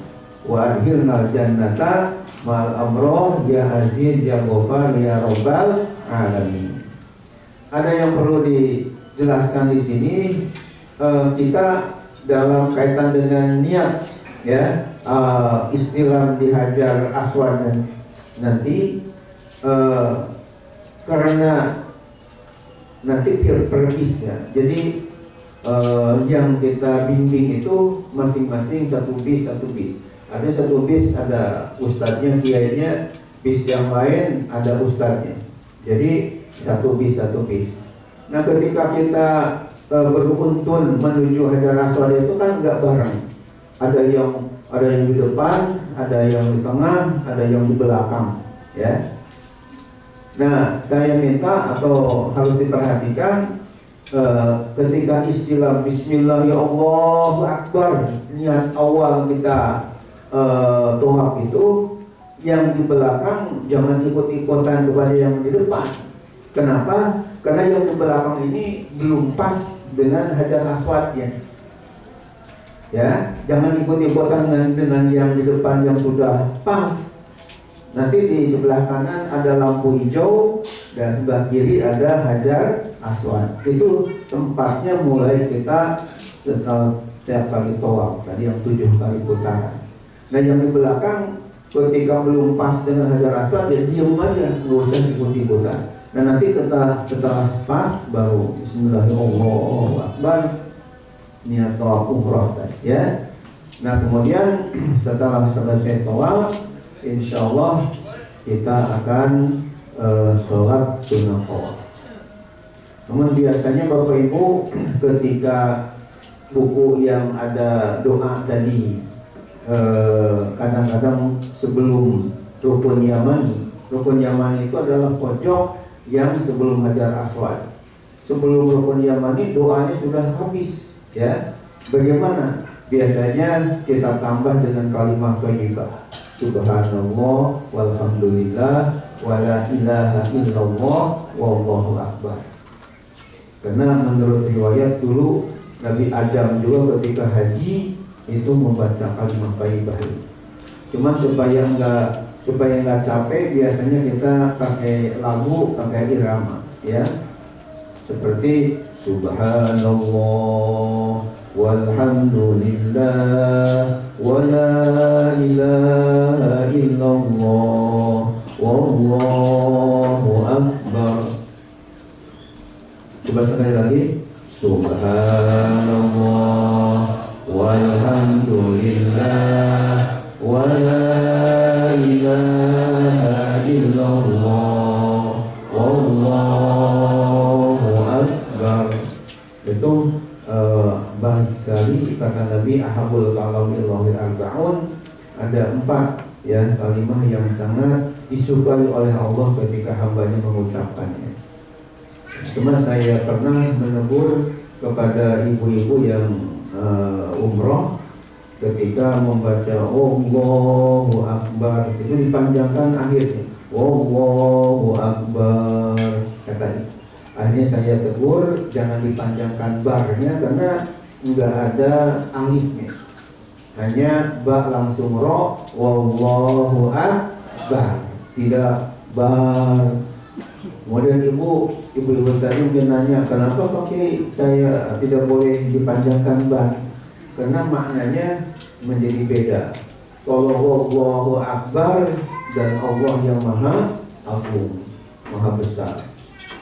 S1: wa adkhilnal jannata mal amroh ya aziz ya ghafar ya rabbal alamin. Ada yang perlu dijelaskan di sini, kita dalam kaitan dengan niat ya, istilah di Hajar Aswad nanti karena nanti perpisnya. Jadi yang kita bimbing itu masing-masing satu bis. Ada satu bis ada ustadznya, kiainya, bis yang lain ada ustadznya. Jadi satu bis. Nah, ketika kita beruntun menuju Hajar Aswad itu kan nggak bareng. Ada yang di depan, ada yang di tengah, ada yang di belakang, ya. Nah, saya minta atau harus diperhatikan ketika istilah Bismillah ya Allahu Akbar, niat awal kita tawaf itu, yang di belakang jangan ikut-ikutan kepada yang di depan. Kenapa? Karena yang di belakang ini belum pas dengan Hajar Aswadnya. Ya, jangan ikut-ikutan dengan yang di depan yang sudah pas. Nanti di sebelah kanan ada lampu hijau dan sebelah kiri ada Hajar Aswad. Itu tempatnya mulai kita setelah setiap kali tawaf. Tadi yang 7 kali putaran. Nah, yang di belakang ketika belum pas dengan Hajar Aswad, ya diam aja, nggak usah ikut-ikutan. Nah, nanti setelah pas baru Bismillahirrahmanirrahim, niat tawaf umroh tadi, ya. Nah, kemudian setelah selesai tawaf, insya Allah kita akan sholat sunnah tawaf. Namun biasanya Bapak Ibu ketika buku yang ada doa tadi, kadang-kadang sebelum rukun Yamani itu adalah pojok yang sebelum Hajar Aswad. Sebelum rukun Yamani doanya sudah habis, ya. Bagaimana? Biasanya kita tambah dengan kalimat thayyibah. Subhanallah walhamdulillah wala ilaha illallah wallahu akbar. Karena menurut riwayat dulu Nabi Adam juga ketika haji itu membaca kalimat thayyibah. Cuma supaya nggak capek, biasanya kita pakai lagu, pakai irama, ya. Seperti Subhanallah walhamdulillah wala ilaha illallah wallahu akbar. Coba sekali lagi. Subhanallah walhamdulillah wala ilaha illallah wallahu akbar. Itu baik sekali kata Nabi, ahabul kalamillahi arba'un. Ada 4 ya kalimat yang sangat disukai oleh Allah ketika hambanya mengucapkannya. Cuma saya pernah menegur kepada ibu-ibu yang umroh, ketika membaca Allahu Akbar itu dipanjangkan akhirnya Allahu Akbar, katanya Akhirnya saya tegur, jangan dipanjangkan barnya karena nggak ada alifnya, hanya ba langsung ro, wallahu akbar, tidak bar. Kemudian ibu tadi mungkin nanya, kenapa pakai saya tidak boleh dipanjangkan bar? Karena maknanya menjadi beda. Kalau wallahu akbar dan Allah yang maha agung, maha besar.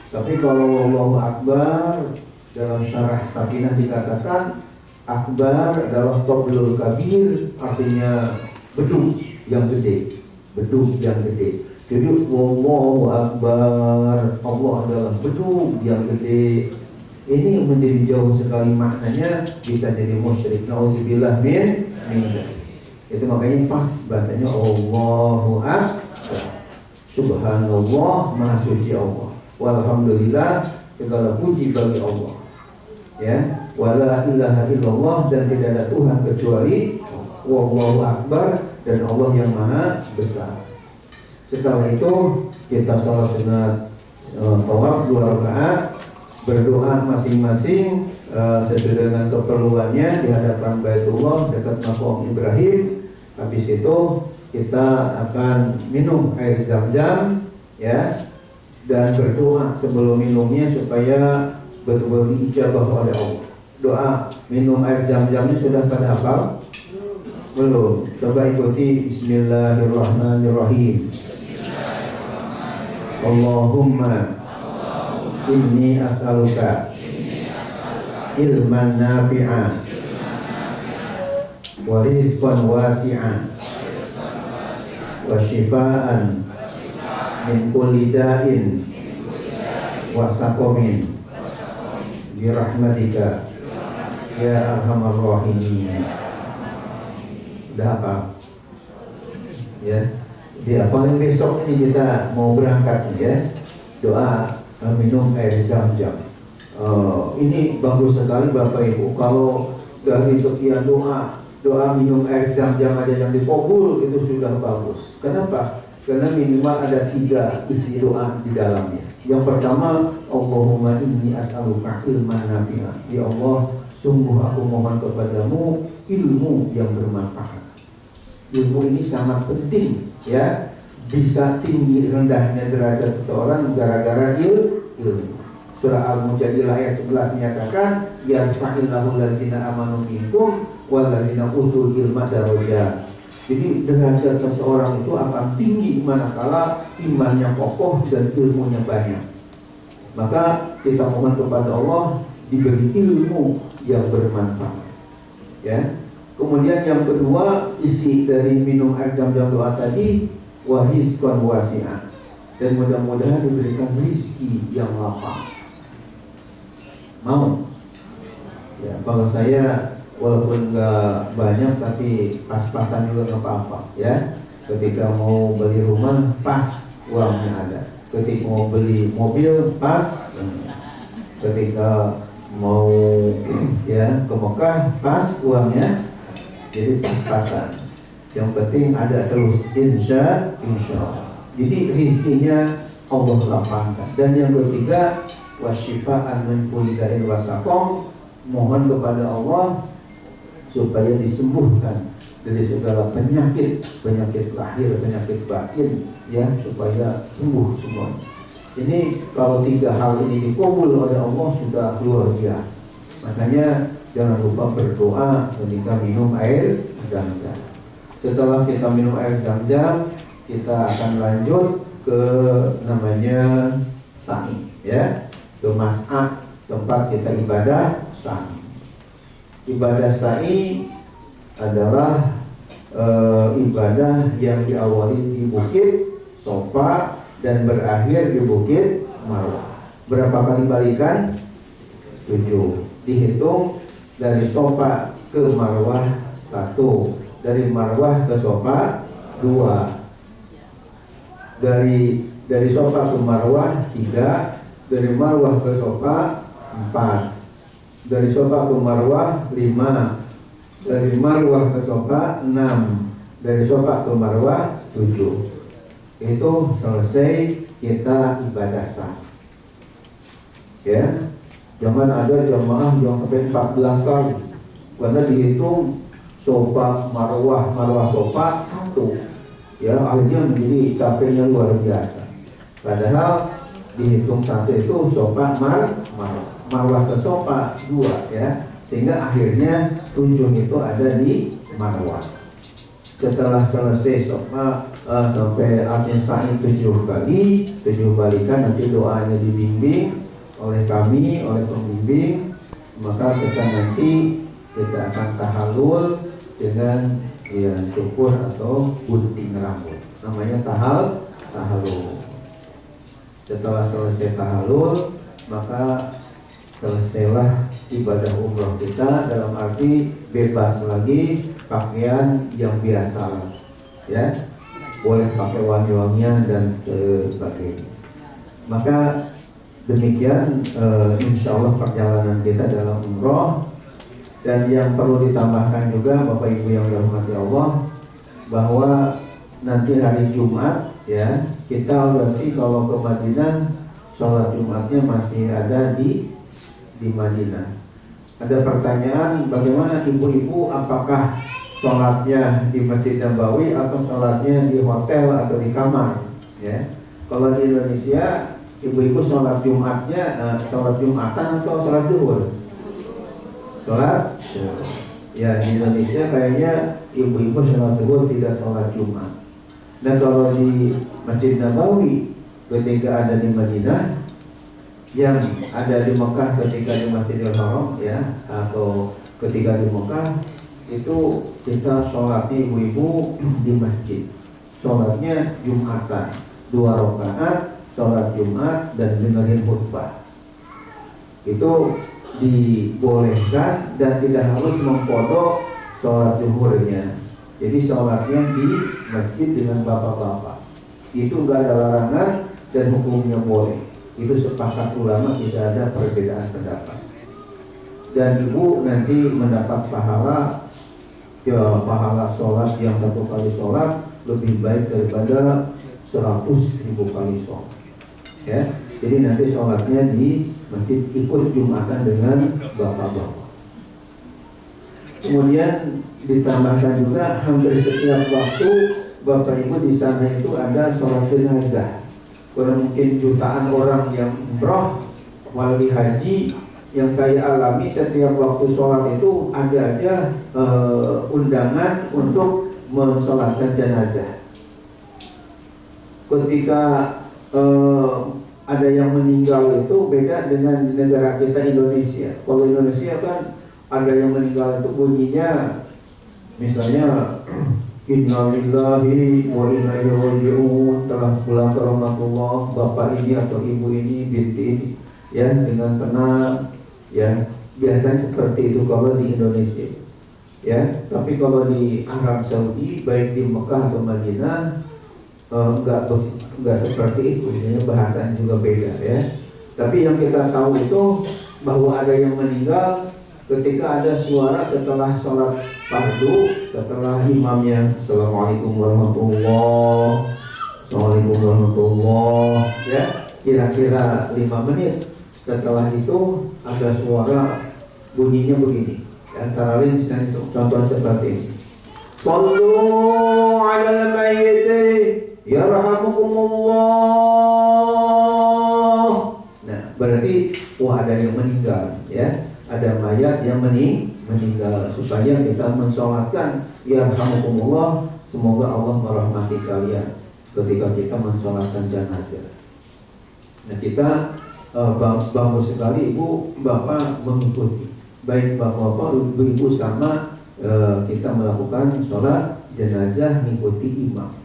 S1: Tapi kalau wallahu akbar dalam syarah Sakinah dikatakan akbar adalah qablul kabir, artinya beduk yang gede, beduk yang gede. Jadi wallahu akbar, Allah adalah beduk yang gede. Ini menjadi jauh sekali maknanya, bisa jadi musyrik. Nauzubillah min dzalik. Itu makanya pas bacanya Allahu akbar. Subhanallah, maha suci Allah. Walhamdulillah, segala puji bagi Allah. Ya, wala ilaha illallah, dan tidak ada Tuhan kecuali wallahu akbar, dan Allah yang maha besar. Setelah itu kita salat sunat tawaf 2 rakaat, berdoa masing-masing sesuai dengan keperluannya di hadapan Baitullah dekat Maqam Ibrahim. Habis itu kita akan minum air Zam-Zam, ya, dan berdoa sebelum minumnya supaya betul-betul diijabah oleh Allah. Doa minum air Zam-Zamnya sudah pada hafal? Belum? Coba ikuti. Bismillahirrahmanirrahim. Allahumma inni as'aluka ilman nafi'an wa rizqan wasi'an wa shifaan min kulli da'in wa saqamin bi rahmatika ya arhamar rahimin. Udah apa? Ya. Ya, paling besok ini kita mau berangkat ya. Doa minum air Zam-Zam. Ini bagus sekali Bapak Ibu. Kalau dari sekian doa minum air Zam-Zam aja yang dikabul, itu sudah bagus. Kenapa? Karena minimal ada 3 isi doa di dalamnya. Yang pertama, Allahumma inni as'aluka ilman nafi'an. Ya Allah, sungguh aku mohon kepadamu ilmu yang bermanfaat. Ilmu ini sangat penting, ya. Bisa tinggi rendahnya derajat seseorang gara-gara ilmu. Surah Al-Mujadilah ayat 11 menyatakan, yarfa'illahu allazina amanu minkum wallazina utul ilma darajat. Jadi derajat seseorang itu akan tinggi manakala imannya kokoh dan ilmunya banyak. Maka kita mohon kepada Allah diberi ilmu yang bermanfaat, ya. Kemudian yang kedua, isi dari minum air Zam-Zam doa tadi, warizqan wasi'an, dan mudah-mudahan diberikan rizki yang lapang. Mau? Ya, kalau saya walaupun nggak banyak tapi pas-pasan juga nggak apa-apa, ya. Ketika mau beli rumah pas uangnya ada, ketika mau beli mobil pas, ketika mau ya ke Mekah pas uangnya. Jadi pas-pasan. Yang penting ada terus insya Allah. Jadi rizkinya Allah lapangkan. Dan yang ketiga, wasyifaan min kulli da'in wa saqam, mohon kepada Allah supaya disembuhkan dari segala penyakit lahir, penyakit batin, ya, supaya sembuh semua. Ini kalau 3 hal ini dikabul oleh Allah sudah luar biasa. Makanya jangan lupa berdoa ketika minum air Zam-Zam. Setelah kita minum air Zam-Zam, kita akan lanjut ke namanya sa'i, ya, ke mas'ah, tempat kita ibadah sa'i. Ibadah sa'i adalah ibadah yang diawali di Bukit Sofa dan berakhir di Bukit Marwah. Berapa kali balikan? 7. Dihitung dari Sofa ke Marwah 1, dari Marwah ke Sofa 2, dari Sofa ke Marwah 3, dari Marwah ke Sofa 4, dari Sofa ke Marwah 5, dari Marwah ke Sofa 6, dari Sofa ke Marwah 7. Itu selesai kita ibadah sa'i. ya. Jangan ada jamaah yang sampai 14 kali, karena dihitung sofa marwah sofa satu, ya akhirnya menjadi capeknya luar biasa. Padahal dihitung satu itu sofa marwah ke sofa dua, ya, sehingga akhirnya tunjung itu ada di marwah. Setelah selesai sofa sampai artinya sa'i 7 kali, 7 balikan, nanti doanya dibimbing oleh kami, oleh pembimbing, maka nanti kita akan tahallul dengan ya cukur atau gunting rambut, namanya tahallul. Setelah selesai tahallul, maka selesailah ibadah umroh kita, dalam arti bebas lagi pakaian yang biasa, ya, boleh pakai wangi-wangian dan sebagainya. Maka demikian insya Allah perjalanan kita dalam umroh. Dan yang perlu ditambahkan juga Bapak Ibu yang dirahmati Allah, bahwa nanti hari Jumat, ya, kita berarti kalau ke Madinah, sholat Jumatnya masih ada di Madinah. Ada pertanyaan, bagaimana ibu-ibu, apakah sholatnya di Masjid Nabawi atau sholatnya di hotel atau di kamar, ya? Kalau di Indonesia, ibu-ibu sholat Jumatnya sholat Jumatan atau sholat zuhur? Sholat, ya, di Indonesia kayaknya ibu-ibu sholat zuhur, tidak sholat Jumat. Dan kalau di Masjid Nabawi ketika ada di Madinah, yang ada di Mekah ketika di Masjidil Haram, ya, atau ketika di Mekah, itu kita sholatnya ibu-ibu di masjid. Sholatnya Jumatan, 2 rakaat, sholat Jumat dan dengerin khutbah. Itu dibolehkan dan tidak harus mempodok sholat zuhurnya. Jadi sholatnya di masjid dengan bapak-bapak, itu enggak ada larangan dan hukumnya boleh. Itu sepakat ulama, tidak ada perbedaan pendapat. Dan ibu nanti mendapat pahala, ya, pahala sholat yang 1 kali sholat lebih baik daripada 100.000 kali sholat, ya. Jadi nanti sholatnya di masjid, ikut Jumatan dengan bapak-bapak. Kemudian ditambahkan juga, hampir setiap waktu Bapak Ibu di sana itu ada sholat jenazah. Karena mungkin jutaan orang yang umroh, wali haji, yang saya alami setiap waktu sholat itu ada aja undangan untuk mensolatkan jenazah. Ketika ada yang meninggal itu beda dengan di negara kita Indonesia. Kalau Indonesia kan ada yang meninggal itu bunyinya misalnya Inna lillahi wa inna ilaihi raji'un, telah pulang ke rahmatullah bapak ini atau ibu ini, binti ini, ya, dengan tenang, ya. Biasanya seperti itu kalau di Indonesia, ya. Tapi kalau di Arab Saudi, baik di Mekah atau Madinah, enggak seperti itu, bahasanya juga beda, ya. Tapi yang kita tahu itu bahwa ada yang meninggal ketika ada suara setelah sholat fardu, setelah imamnya Assalamualaikum warahmatullahi wabarakatuh, ya, kira-kira 5 menit setelah itu ada suara bunyinya begini, antara lain contoh seperti ini, Sallu ala mayyiti yarhamukumullah. Nah, berarti ada yang meninggal, ya. Ada mayat yang meninggal, supaya kita mensolatkan yarhamukumullah, semoga Allah merahmati kalian, ketika kita mensolatkan jenazah. Nah, kita bagus sekali ibu bapak mengikuti, baik bapak-bapak ibu sama kita melakukan sholat jenazah mengikuti imam,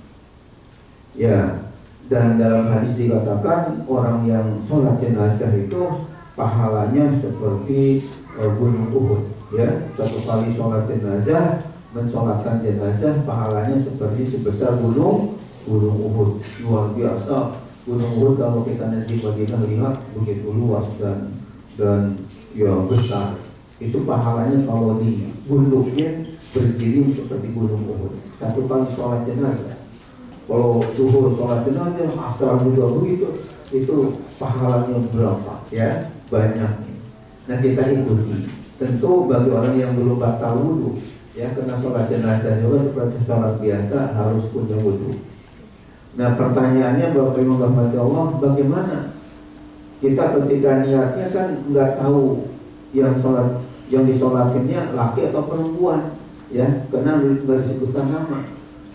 S1: ya. Dan dalam hadis dikatakan orang yang sholat jenazah itu pahalanya seperti gunung Uhud, ya. 1 kali sholat jenazah, mensolatkan jenazah, pahalanya seperti sebesar gunung Uhud. Luar biasa. Gunung Uhud kalau kita nanti Madinah lihat begitu luas dan ya besar. Itu pahalanya kalau digundukin berdiri seperti gunung Uhud. 1 kali sholat jenazah. Kalau zuhur sholat jenazah, asar juga begitu. Itu pahalanya berapa, ya? banyak. Nah kita ikuti. Tentu bagi orang yang belum batal wudu, ya karena sholat jenazah juga seperti sholat biasa harus punya wudu. Nah pertanyaannya Bapak Ibu rahmati Allah, bagaimana kita ketika niatnya kan nggak tahu yang disolatinnya laki atau perempuan, ya karena nggak disebutkan nama.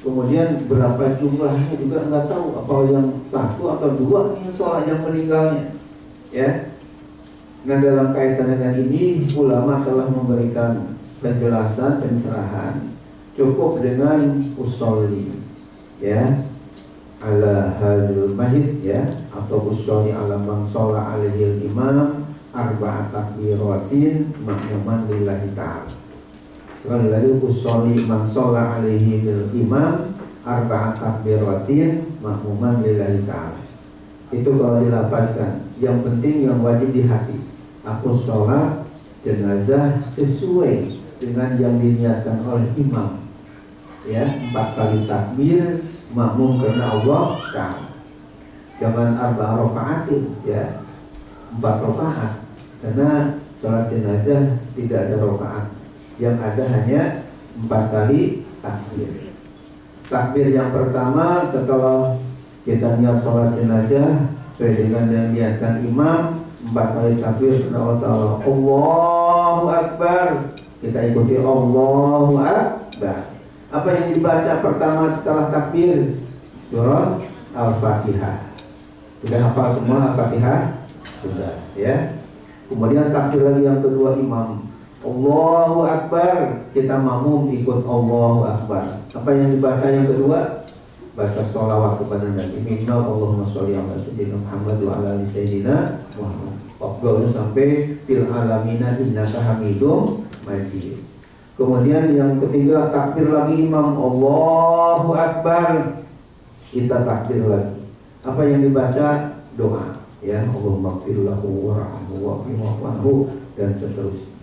S1: Kemudian berapa jumlahnya juga nggak tahu, apa yang satu atau dua nih sholat yang meninggalnya, ya. Nah dalam kaitan dengan ini ulama telah memberikan penjelasan pencerahan cukup dengan usolli, ya, ala hadil mahid, ya, atau usolli ala man sholla alaihil imam arba'at takbiratin makmuman lillahi ta'ala. Sekali lagi, usolli man sholla alaihil imam arba'at takbiratin makmuman lillahi ta'ala. Itu kalau dilapaskan. Yang penting yang wajib di hati, aku sholat jenazah sesuai dengan yang diniatkan oleh imam, ya, 4 kali takbir makmum karena Allah Ta'ala. Jangan 4 rakaatin, ya, 4 rakaat, karena sholat jenazah tidak ada rakaat, yang ada hanya 4 kali takbir. Takbir yang pertama setelah kita niat sholat jenazah sesuai dengan yang diniatkan imam, 4 kali takbir kepada Allah Ta'ala. Allahu Akbar. Kita ikuti Allahu Akbar. Apa yang dibaca pertama setelah takbir? Surah Al-Fatihah. Sudah hafal semua Al-Fatihah? Sudah, ya. Kemudian takbir lagi yang kedua imam, Allahu Akbar. Kita makmum ikut Allahu Akbar. Apa yang dibaca yang kedua? Baca sholawat kepada Nabi. Minna Allahumma sholli ala sayyidina Muhammad wa ala ali sayyidina Muhammad. Waktunya sampai fil alamina innaka hamidum majid. Kemudian yang ketiga takbir lagi imam, Allahu Akbar. Kita takbir lagi. Apa yang dibaca? Doa, ya, Allahumma ighfir lahu warhamhu wa'fu anhu, dan seterusnya.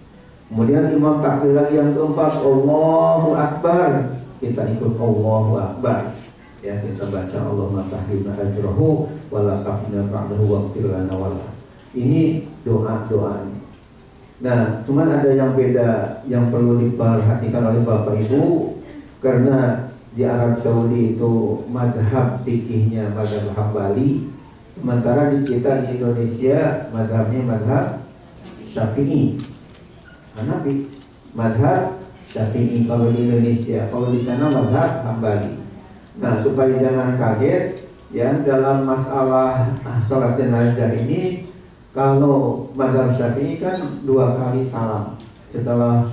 S1: Kemudian imam takbir lagi yang keempat, Allahu Akbar. Kita ikut Allahu Akbar. Ya, kita baca Allahumma tahlilna ajrahu wa la tafina ba'dahu waghfir lana wala. Ini doa-doa. Nah, cuman ada yang beda yang perlu diperhatikan oleh Bapak Ibu, karena di Arab Saudi itu madhab fikihnya madhab Hambali, sementara di kita di Indonesia madhabnya madhab Syafi'i. Hanafi, madhab Syafi'i kalau di Indonesia, kalau di sana madhab Hambali. Nah, supaya jangan kaget, ya, dalam masalah sholat jenazah ini, kalau madhab Syafi'i kan 2 kali salam setelah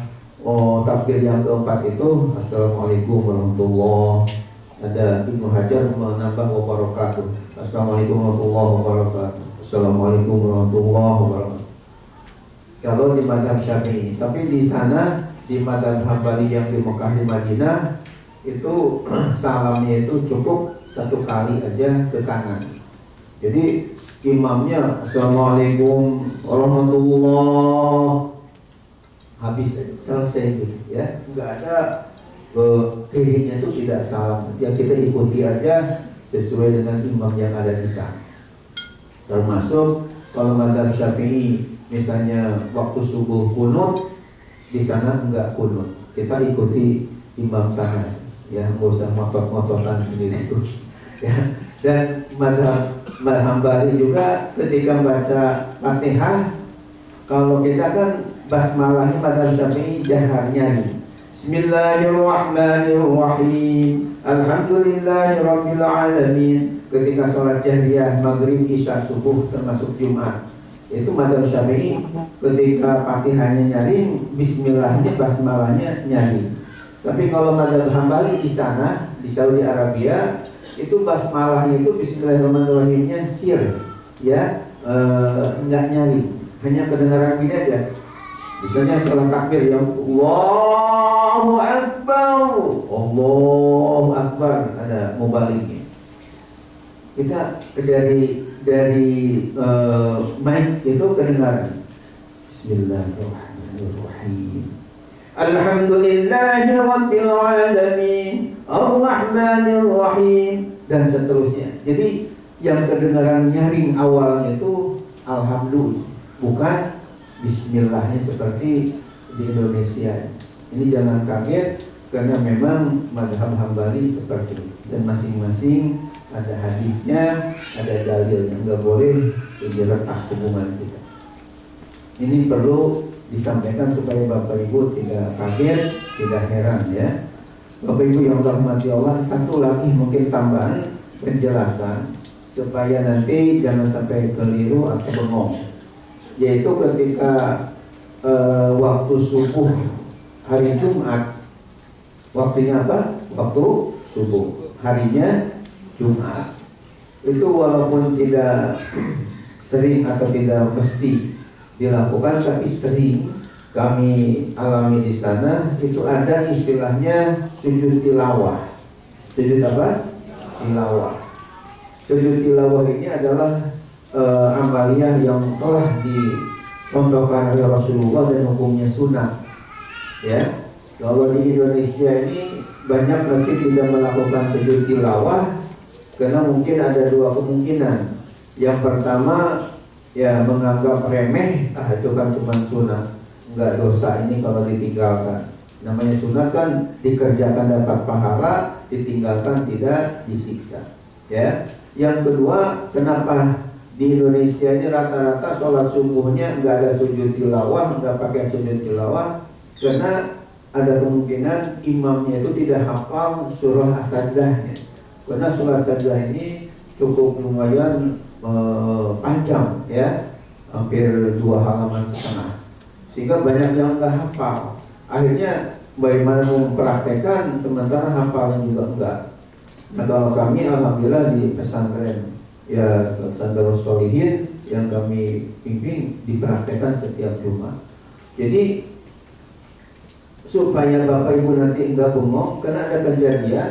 S1: takbir yang keempat itu, Assalamualaikum warahmatullahi wabarakatuh. Ada Ibnu Hajar menambah wabarakatuh, Assalamualaikum warahmatullahi wabarakatuh, Assalamualaikum warahmatullahi wabarakatuh. Kalau di madhab Syafi'i, tapi di sana di madhab Hambali yang di Mekah di Madinah itu salamnya itu cukup 1 kali aja ke kanan. Jadi imamnya Assalamualaikum warahmatullahi, habis selesai gitu, ya, nggak ada kirinya itu tidak salam. Ya kita ikuti aja sesuai dengan imam yang ada di sana. Termasuk kalau mazhab Syafi'i misalnya waktu subuh kunut, di sana enggak kunut, kita ikuti imam sana, ya, nggak usah ngotot-ngototan sendiri itu, ya. Dan mazhab Hambali juga ketika baca Fatihah, kalau kita kan basmalahnya mazhab Syafi'i jahar nyanyi, Bismillahirrahmanirrahim, Alhamdulillahirabbil alamin. Ketika sholat jahriyah maghrib, isya, subuh termasuk Jumat, itu mazhab Syafi'i ketika Fatihahnya nyaring, bismillahnya basmalahnya nyaring. Tapi kalau mazhab Hambali di sana di Saudi Arabia itu basmalahnya itu bismillahirrahmanirrahimnya sir, ya, enggak nyari, hanya kedengaran gini aja. Misalnya setelah takbir yang Allahu Akbar, Allahu Akbar, ada mubaliknya. Kita dari mic itu kedengaran Bismillahirrahmanirrahim, Alhamdulillahirabbil alamin, Ar-Rahmanir-Rahim, dan seterusnya. Jadi yang kedengaran nyaring awalnya itu Alhamdulillah, bukan bismillahnya seperti di Indonesia. Ini jangan kaget karena memang mazhab Hambali seperti itu, dan masing-masing ada hadisnya, ada dalilnya, nggak boleh diletak hubungan kita. Ini perlu disampaikan supaya Bapak Ibu tidak kaget, tidak heran ya. Bapak Ibu yang dirahmati Allah, satu lagi mungkin tambahan penjelasan supaya nanti jangan sampai keliru atau bengong, yaitu ketika waktu subuh hari Jumat, waktunya apa? Waktu subuh, harinya Jumat. Itu walaupun tidak sering atau tidak mesti dilakukan, tapi sering kami alami di sana. Itu ada istilahnya sujud tilawah. Sujud apa? Tilawah. Sujud tilawah ini adalah amaliyah yang telah dicontohkan oleh Rasulullah dan hukumnya sunnah. Ya, kalau di Indonesia ini banyak masjid tidak melakukan sujud tilawah karena mungkin ada dua kemungkinan. Yang pertama, ya menganggap remeh, itu kan cuma sunnah, nggak dosa ini kalau ditinggalkan. Namanya sunnah kan dikerjakan dapat pahala, ditinggalkan tidak disiksa. Ya. Yang kedua, kenapa di Indonesia ini rata-rata sholat subuhnya nggak ada sujud tilawah, nggak pakai sujud tilawah, karena ada kemungkinan imamnya itu tidak hafal surah as-sajdahnya. Karena surah as-sajdah ini cukup lumayan panjang ya, hampir 2 halaman setengah, sehingga banyak yang nggak hafal. Akhirnya bagaimana mempraktekkan sementara hafalnya juga enggak. Nah, kalau kami alhamdulillah di pesantren ya, pesantren Sholihin yang kami pimpin dipraktekkan setiap Jumat. Jadi supaya Bapak Ibu nanti enggak bengong, karena ada kejadian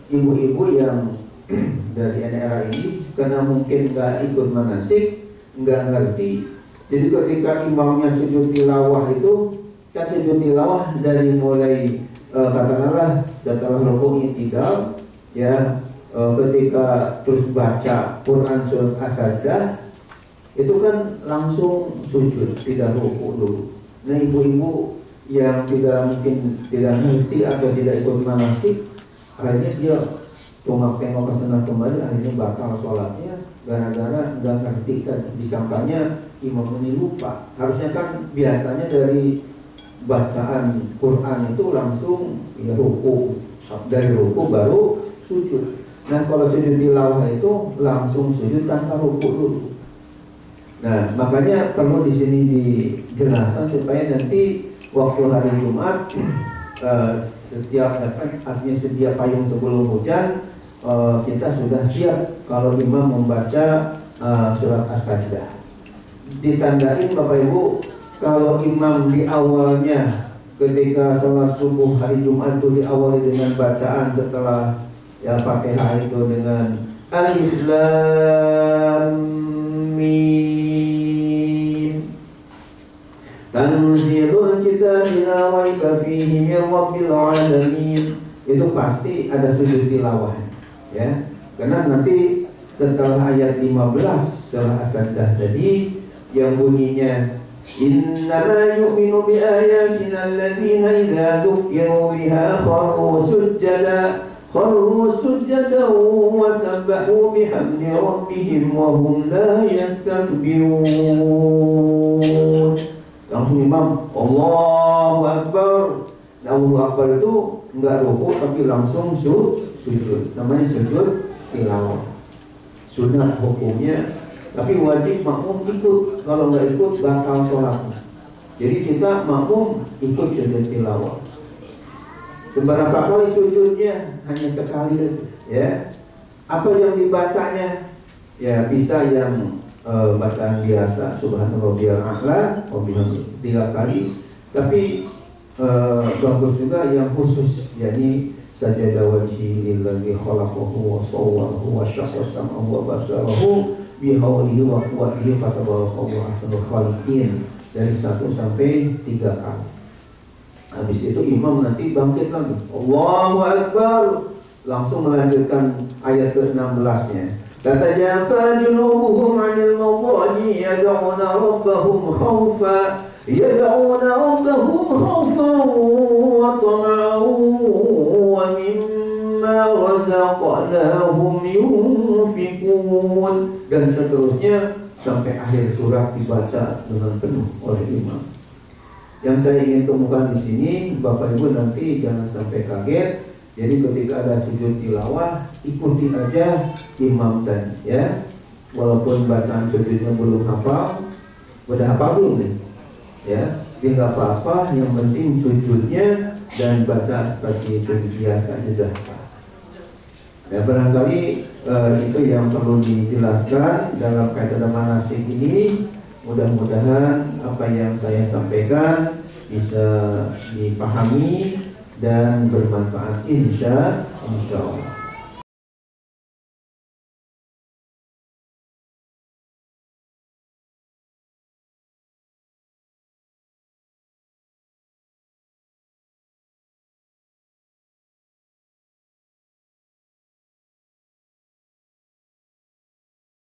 S1: ibu-ibu yang dari era ini karena mungkin nggak ikut manasik, nggak ngerti. Jadi ketika imamnya sujud tilawah itu, kan sujud tilawah dari mulai katakanlah setelah rukuk i'tidal ya, ketika terus baca Quran surat as-sajdah itu kan langsung sujud, tidak rukuk dulu. Nah, ibu-ibu yang mungkin tidak ngerti atau tidak ikut manasik, akhirnya dia tengok ke sana kembali, akhirnya batal sholatnya gara-gara nggak ngerti kan, disangkanya imam ini lupa. Harusnya kan biasanya dari bacaan Quran itu langsung ya ruku, dari ruku baru sujud. Nah, kalau sujud tilawah itu langsung sujud tanpa ruku dulu. Nah, makanya perlu di sini dijelaskan supaya nanti waktu hari Jumat setiap payung sebelum hujan kita sudah siap kalau imam membaca surat as-sajdah. Ditandain Bapak Ibu, kalau imam di awalnya ketika sholat subuh hari Jumat itu diawali dengan bacaan setelah ya Fatihah itu dengan Alif Lam Mim Tanzilul Kitabi la raiba fihi min Rabbil Alamin, itu pasti ada sujud tilawah ya. Karena nanti setelah ayat 15 surah as-sajdah tadi yang bunyinya innama yu'minu bi ayatina alladziina idza dzukiru biha kharru sujjadan wa sabbahu bihamdi rabbihim wa hum la yastakbirun. Langsung imam Allahu Akbar. Nah, Allahu Akbar itu enggak rukuk tapi langsung sujud. Namanya sujud tilawah. Sunat hukumnya, tapi wajib makmum ikut. Kalau nggak ikut batal sholatnya. Jadi kita makmum ikut sujud tilawah. Seberapa kali sujudnya? Hanya sekali aja, ya. Apa yang dibacanya? Ya bisa yang bacaan biasa, subhanarabbiyal a'la, 3 kali. Tapi bagus juga yang khusus, yakni sajada wajhi lillazi khalaqahu wa sawwarahu wa syaqqa sam'ahu wa basarahu bihaulihi wa quwwatihi fatabarakallahu ahsanul khaliqin, dari 1 sampai 3 kali. Habis itu imam nanti bangkit lagi Allahu Akbar, langsung melanjutkan ayat ke-16-nya. تتجافى جنوبهم عن المضاجع يدعون ربهم خوفا وطمعا ومما رزقناهم ينفقون. Dan seterusnya sampai akhir surat dibaca dengan penuh oleh imam. Yang saya ingin temukan di sini, Bapak Ibu nanti jangan sampai kaget. Jadi ketika ada sujud tilawah, ikuti aja imam tadi, ya. Walaupun bacaan sujudnya belum hafal, udah hafal belum nih? Ya, jadi nggak apa-apa. Yang penting sujudnya dan baca seperti itu biasa sudah sah. Ya, barangkali itu yang perlu dijelaskan dalam kaitan manasik ini. Mudah-mudahan apa yang saya sampaikan bisa dipahami dan bermanfaat insya Allah.